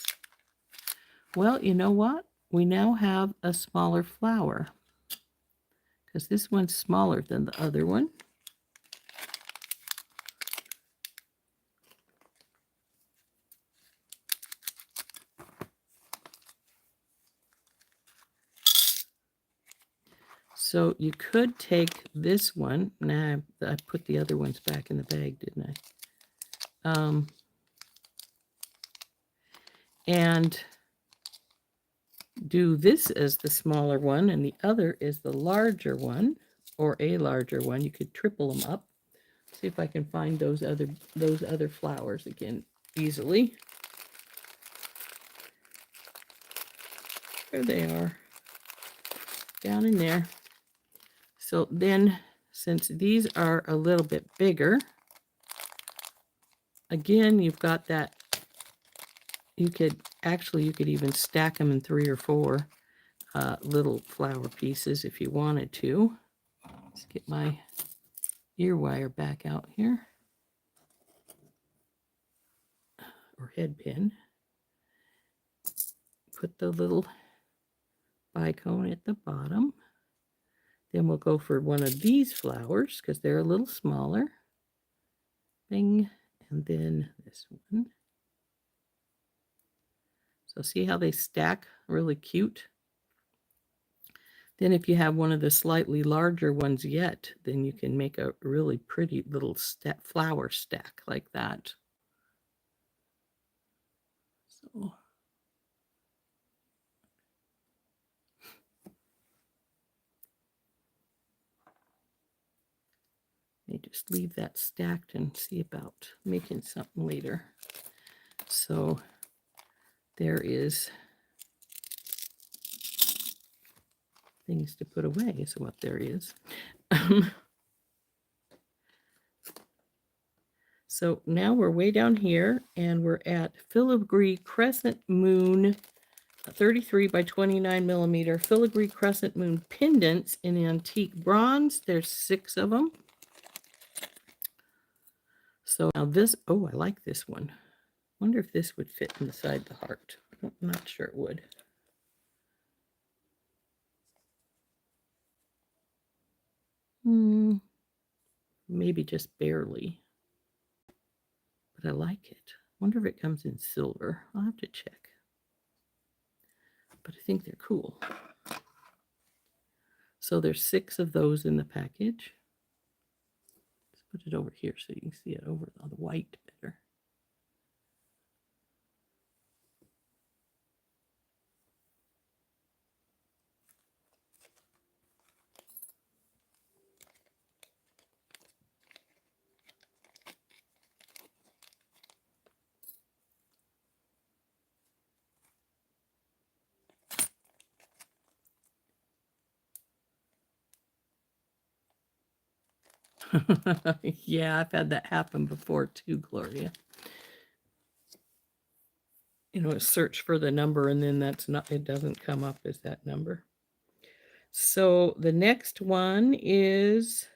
Well, you know what? We now have a smaller flower because this one's smaller than the other one. So you could take this one. Nah, I put the other ones back in the bag, didn't I? And do this as the smaller one, and the other is the larger one, or a larger one. You could triple them up. See if I can find those other flowers again easily. There they are, down in there. So then, since these are a little bit bigger, again, you've got that. You could even stack them in 3 or 4 little flower pieces if you wanted to. Let's get my ear wire back out here, or head pin. Put the little bicone at the bottom. Then we'll go for one of these flowers because they're a little smaller. Bing, and then this one. So see how they stack really cute? Then if you have one of the slightly larger ones yet, then you can make a really pretty little flower stack like that. So I just leave that stacked and see about making something later. So there is things to put away is what there is. So now we're way down here, and we're at filigree crescent moon, 33 by 29 millimeter filigree crescent moon pendants in antique bronze. There's 6 of them. So now this, oh, I like this one. Wonder if this would fit inside the heart. I'm not sure it would. Maybe just barely. But I like it. Wonder if it comes in silver. I'll have to check. But I think they're cool. So there's 6 of those in the package. Let's put it over here so you can see it over on the white better. Yeah, I've had that happen before too, Gloria. You know, search for the number and then it doesn't come up as that number. So the next one is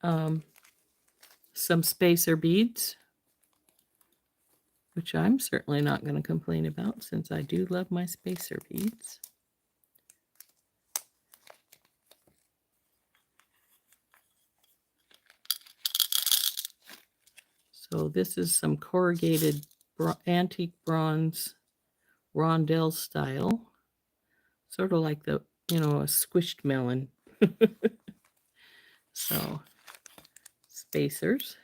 some spacer beads, which I'm certainly not going to complain about since I do love my spacer beads. So this is some corrugated antique bronze rondelle style, sort of like a squished melon. So spacers.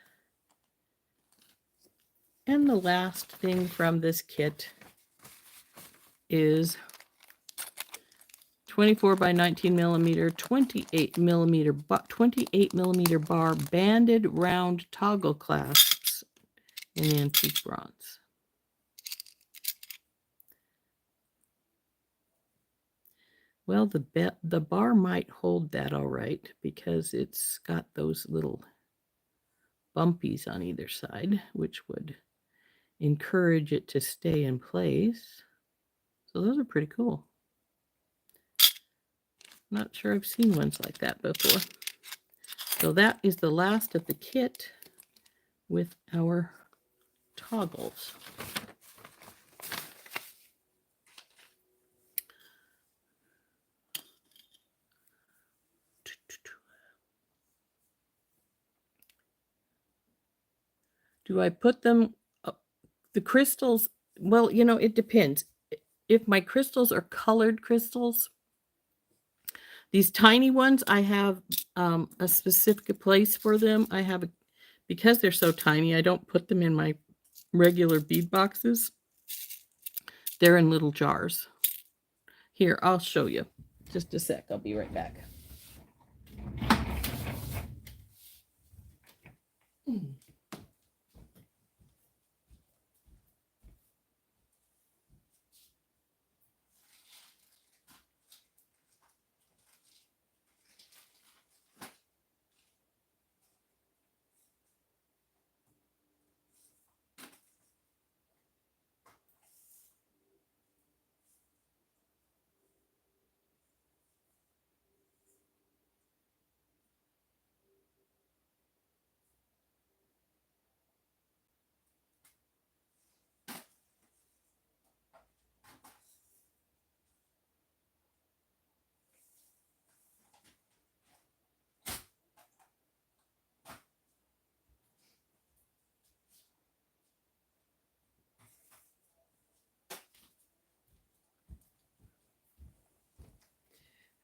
And the last thing from this kit is 24 by 19 millimeter, 28 millimeter bar banded round toggle clasps in antique bronze. Well, the bar might hold that all right because it's got those little bumpies on either side, which would encourage it to stay in place. So those are pretty cool. Not sure I've seen ones like that before. So that is the last of the kit. with our toggles. Do I put them, the crystals? Well, you know, it depends. If my crystals are colored crystals, these tiny ones, I have a specific place for them. I have, because they're so tiny, I don't put them in my regular bead boxes. They're in little jars. Here, I'll show you. Just a sec. I'll be right back.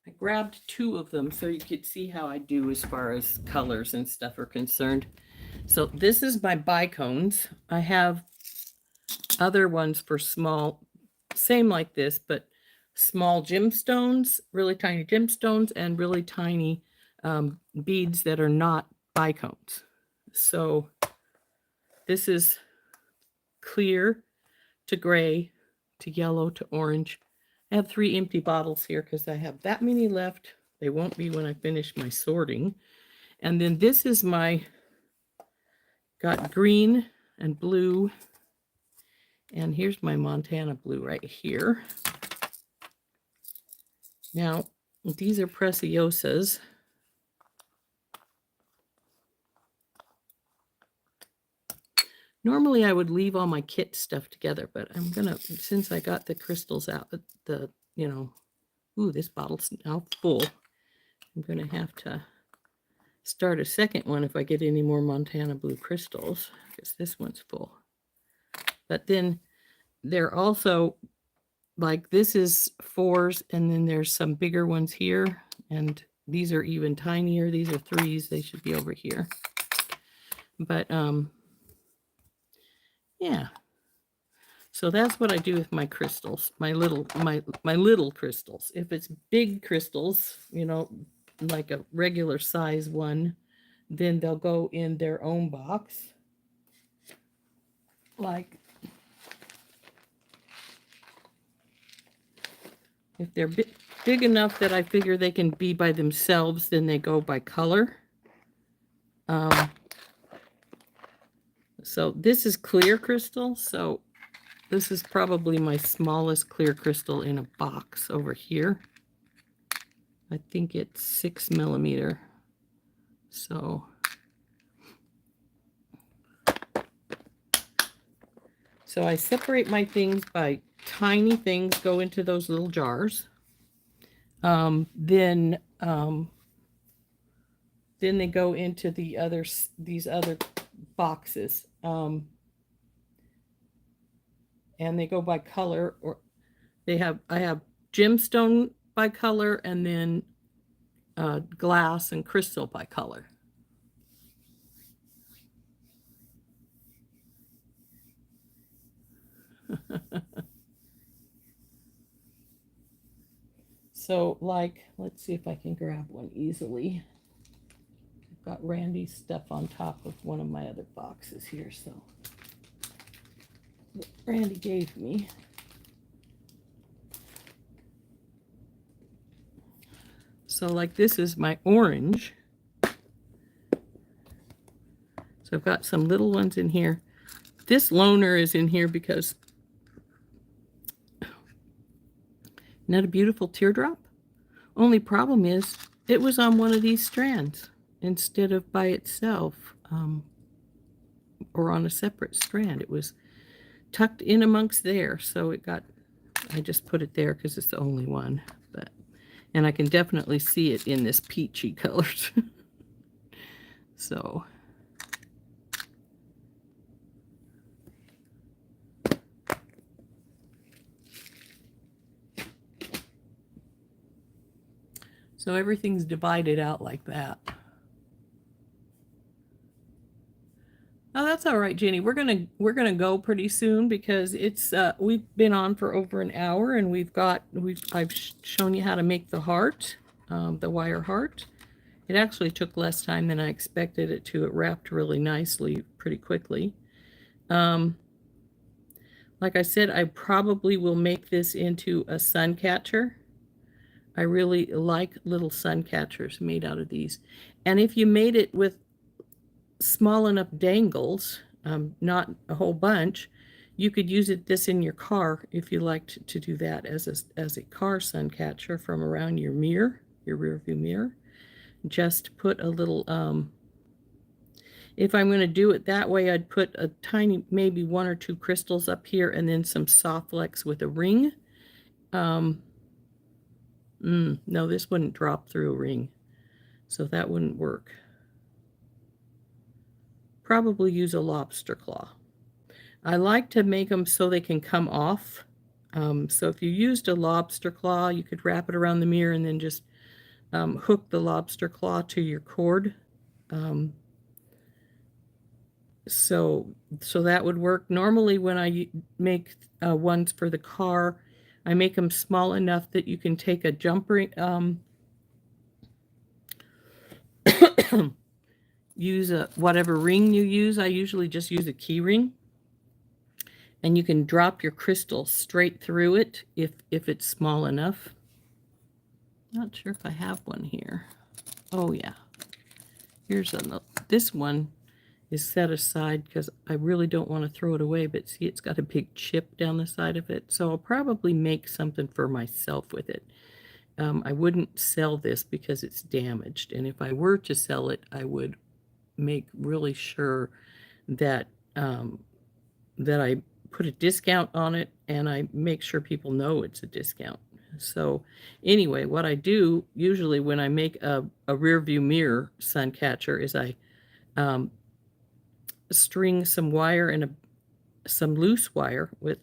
I grabbed 2 of them so you could see how I do as far as colors and stuff are concerned. So this is my bicones. I have other ones for small, same like this, but small gemstones, really tiny gemstones, and really tiny beads that are not bicones. So this is clear to gray to yellow to orange. I have 3 empty bottles here because I have that many left. They won't be when I finish my sorting. And then this is my, got green and blue. And here's my Montana blue right here. Now, these are Preciosas. Normally I would leave all my kit stuff together, but I'm gonna, since I got the crystals out, you know, ooh, this bottle's now full. I'm gonna have to start a second one if I get any more Montana blue crystals, because this one's full. But then they're also, like, this is 4s, and then there's some bigger ones here, and these are even tinier. These are 3s. They should be over here. But yeah. So that's what I do with my crystals, my little crystals. If it's big crystals, you know, like a regular size one, then they'll go in their own box. Like, if they're big enough that I figure they can be by themselves, then they go by color. So this is clear crystal. So this is probably my smallest clear crystal in a box over here. I think it's 6 millimeter. So I separate my things by tiny things, go into those little jars. Then they go into these other boxes. And they go by color, or I have gemstone by color, and then glass and crystal by color. So, like, let's see if I can grab one easily. I've got Randy's stuff on top of one of my other boxes here, so what Randy gave me. So, like, this is my orange. So I've got some little ones in here. This loner is in here because, isn't that a beautiful teardrop? Only problem is it was on one of these strands instead of by itself. or on a separate strand. It was tucked in amongst there, so it got, I just put it there because it's the only one. But, and I can definitely see it in this peachy colors. So everything's divided out like that. Oh, that's all right, Jenny. We're gonna go pretty soon because it's we've been on for over an hour, and I've shown you how to make the heart, the wire heart. It actually took less time than I expected it to. It wrapped really nicely, pretty quickly. Like I said, I probably will make this into a sun catcher. I really like little sun catchers made out of these. And if you made it with small enough dangles, not a whole bunch, you could use this in your car if you liked to do that as a car sun catcher from around your mirror, your rear view mirror. Just put a little, if I'm going to do it that way, I'd put a tiny, maybe 1 or 2 crystals up here and then some soft flex with a ring. No, this wouldn't drop through a ring, so that wouldn't work. Probably use a lobster claw. I like to make them so they can come off. So if you used a lobster claw, you could wrap it around the mirror and then just hook the lobster claw to your cord. So that would work. Normally when I make ones for the car, I make them small enough that you can take a jump ring, use whatever ring you use. I usually just use a key ring. And you can drop your crystal straight through it if it's small enough. Not sure if I have one here. Oh yeah. Here's this one is set aside because I really don't want to throw it away, but see, it's got a big chip down the side of it. So I'll probably make something for myself with it. I wouldn't sell this because it's damaged. And if I were to sell it, I would make really sure that that I put a discount on it and I make sure people know it's a discount. So anyway, what I do usually when I make a rear view mirror sun catcher is I string some wire and some loose wire with,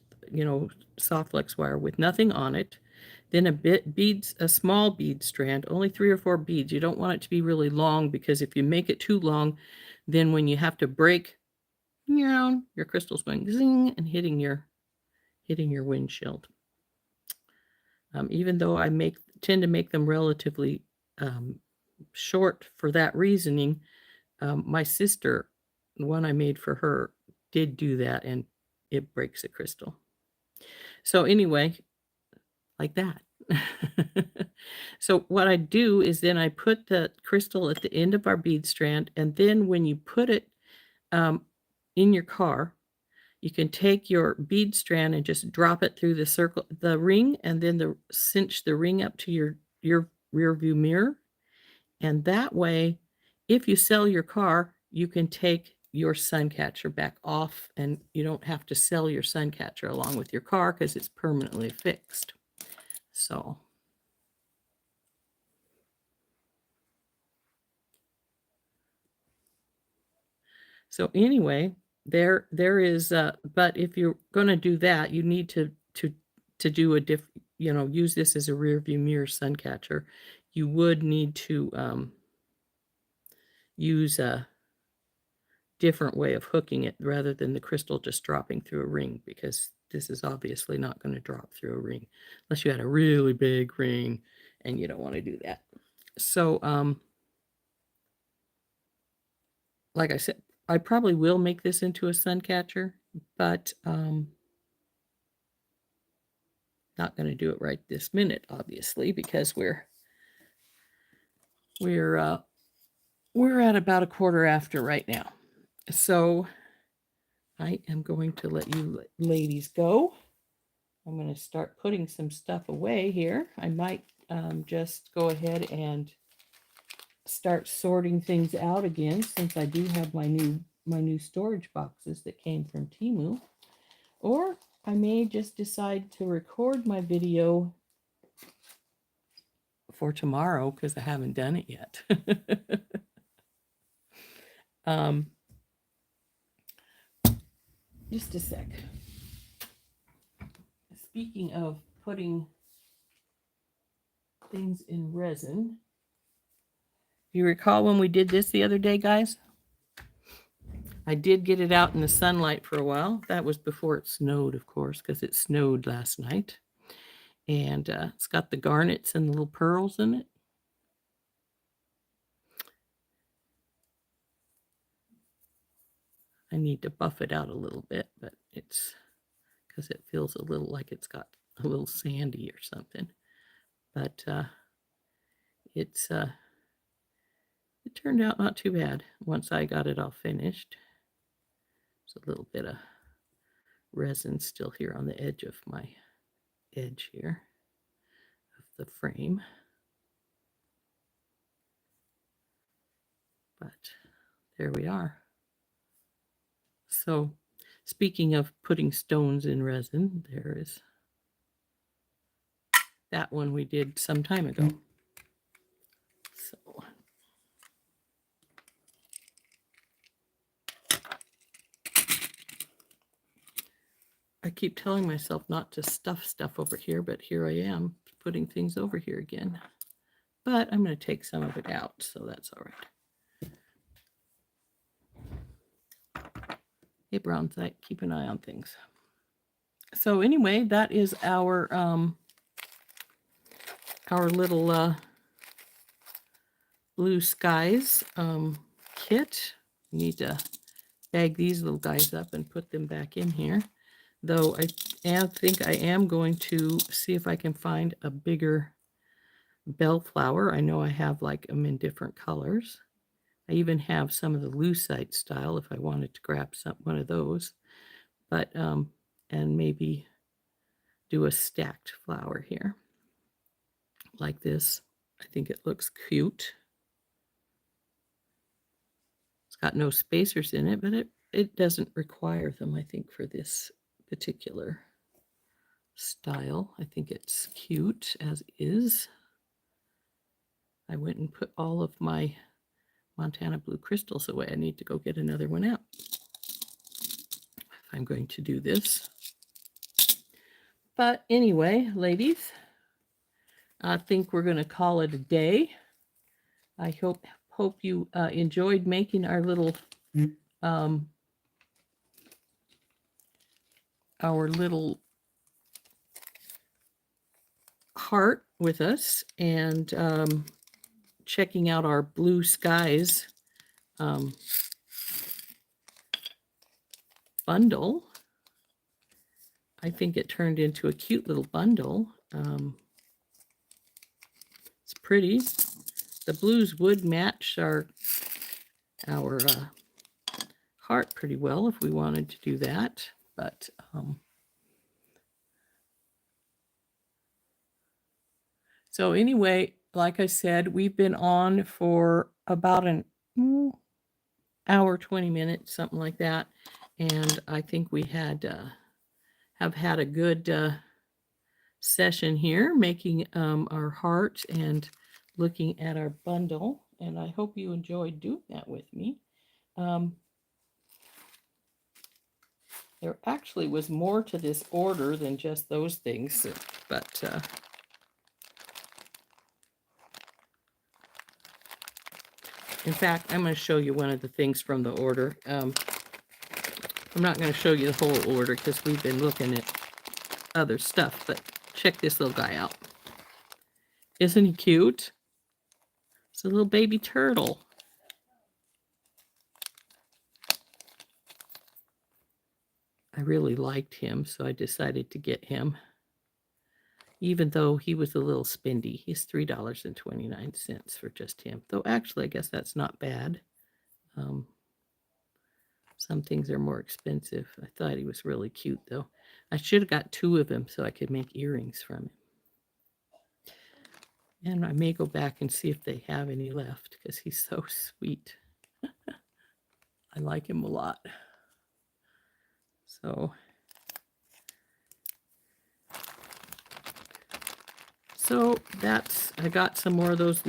soft flex wire with nothing on it. Then a small bead strand, only 3 or 4 beads. You don't want it to be really long because if you make it too long, then when you have to break, your crystal's going zing and hitting your windshield. Even though I tend to make them relatively short for that reasoning, my sister, the one I made for her, did do that and it breaks a crystal. So anyway, like that. So what I do is then I put the crystal at the end of our bead strand, and then when you put it in your car, you can take your bead strand and just drop it through the ring, and then cinch the ring up to your rear view mirror. And that way, if you sell your car, you can take your sun catcher back off, and you don't have to sell your sun catcher along with your car because it's permanently fixed. So anyway, there is, but if you're going to do that, you need to do use this as a rear view mirror sun catcher. You would need to use a different way of hooking it rather than the crystal just dropping through a ring, because this is obviously not going to drop through a ring unless you had a really big ring, and you don't want to do that. So, like I said, I probably will make this into a sun catcher, but not going to do it right this minute, obviously, because we're at about 1/4 right now. So I am going to let you ladies go. I'm going to start putting some stuff away here. I might just go ahead and start sorting things out again, since I do have my new my new storage boxes that came from Temu, or I may just decide to record my video for tomorrow because I haven't done it yet. Just a sec. Speaking of putting things in resin, you recall when we did this the other day, guys? I did get it out in the sunlight for a while. That was before it snowed, of course, because it snowed last night. And it's got the garnets and the little pearls in it. I need to buff it out a little bit, but it's because it feels a little like it's got a little sandy or something. But it turned out not too bad once I got it all finished. There's a little bit of resin still here on the edge of my edge here of the frame. But there we are. So speaking of putting stones in resin, there is that one we did some time ago. So I keep telling myself not to stuff stuff over here, but here I am putting things over here again. But I'm going to take some of it out, so that's all right. Hey, brown thing, keep an eye on things. So anyway, that is our little blue skies kit. We need to bag these little guys up and put them back in here. Though I think I am going to see if I can find a bigger bellflower. I know I have like them in different colors. I even have some of the lucite style if I wanted to grab one of those. But and maybe do a stacked flower here like this. I think it looks cute. It's got no spacers in it, but it doesn't require them, I think, for this particular style. I think it's cute as is. I went and put all of my Montana blue crystals away. I need to go get another one out if I'm going to do this. But anyway, ladies, I think we're going to call it a day. I hope you enjoyed making our little heart with us, and checking out our blue skies bundle. I think it turned into a cute little bundle. It's pretty. The blues would match our heart pretty well if we wanted to do that, but so anyway, like I said, we've been on for about an hour, 20 minutes, something like that, and I think we have had a good session here making our heart and looking at our bundle, and I hope you enjoyed doing that with me. There actually was more to this order than just those things, but in fact, I'm going to show you one of the things from the order. I'm not going to show you the whole order because we've been looking at other stuff, but check this little guy out. Isn't he cute? It's a little baby turtle. I really liked him, so I decided to get him. Even though he was a little spendy. He's $3.29 for just him. Though actually, I guess that's not bad. Some things are more expensive. I thought he was really cute, though. I should have got 2 of him so I could make earrings from him. And I may go back and see if they have any left because he's so sweet. I like him a lot. So that's, I got some more of those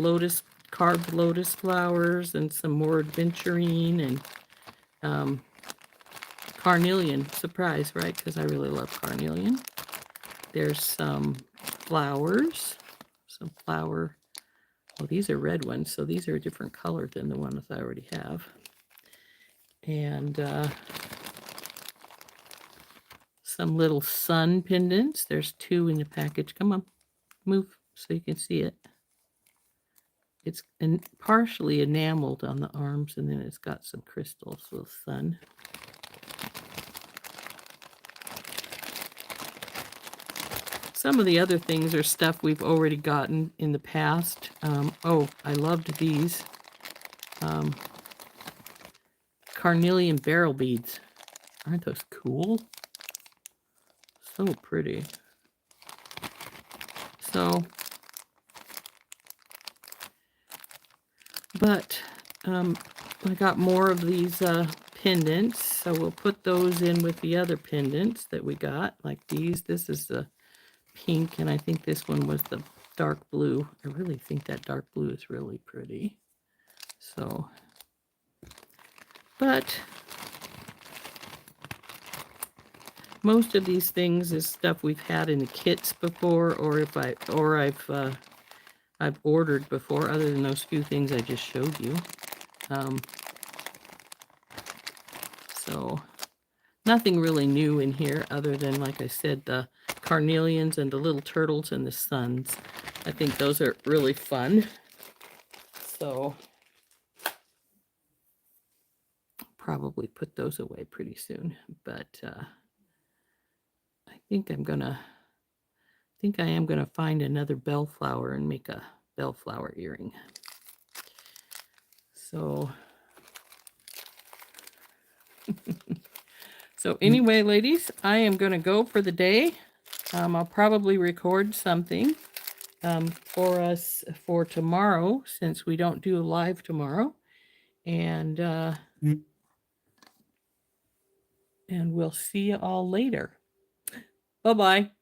carved lotus flowers and some more adventurine and carnelian. Surprise, right? Because I really love carnelian. There's some flowers, well, these are red ones, so these are a different color than the ones I already have. And some little sun pendants. There's 2 in the package. Come on, move so you can see it. It's partially enameled on the arms, and then it's got some crystals, little sun. Some of the other things are stuff we've already gotten in the past. Oh, I loved these. Carnelian barrel beads. Aren't those cool? So pretty. So, but I got more of these pendants, so we'll put those in with the other pendants that we got, like these. This is the pink, and I think this one was the dark blue. I really think that dark blue is really pretty. So, but most of these things is stuff we've had in the kits before, or I've ordered before, other than those few things I just showed you. So nothing really new in here other than, like I said, the carnelians and the little turtles and the suns. I think those are really fun. So probably put those away pretty soon. But I think I am gonna find another bellflower and make a bellflower earring. So so anyway, ladies, I am gonna go for the day. I'll probably record something for us for tomorrow, since we don't do a live tomorrow, and we'll see you all later. Bye-bye.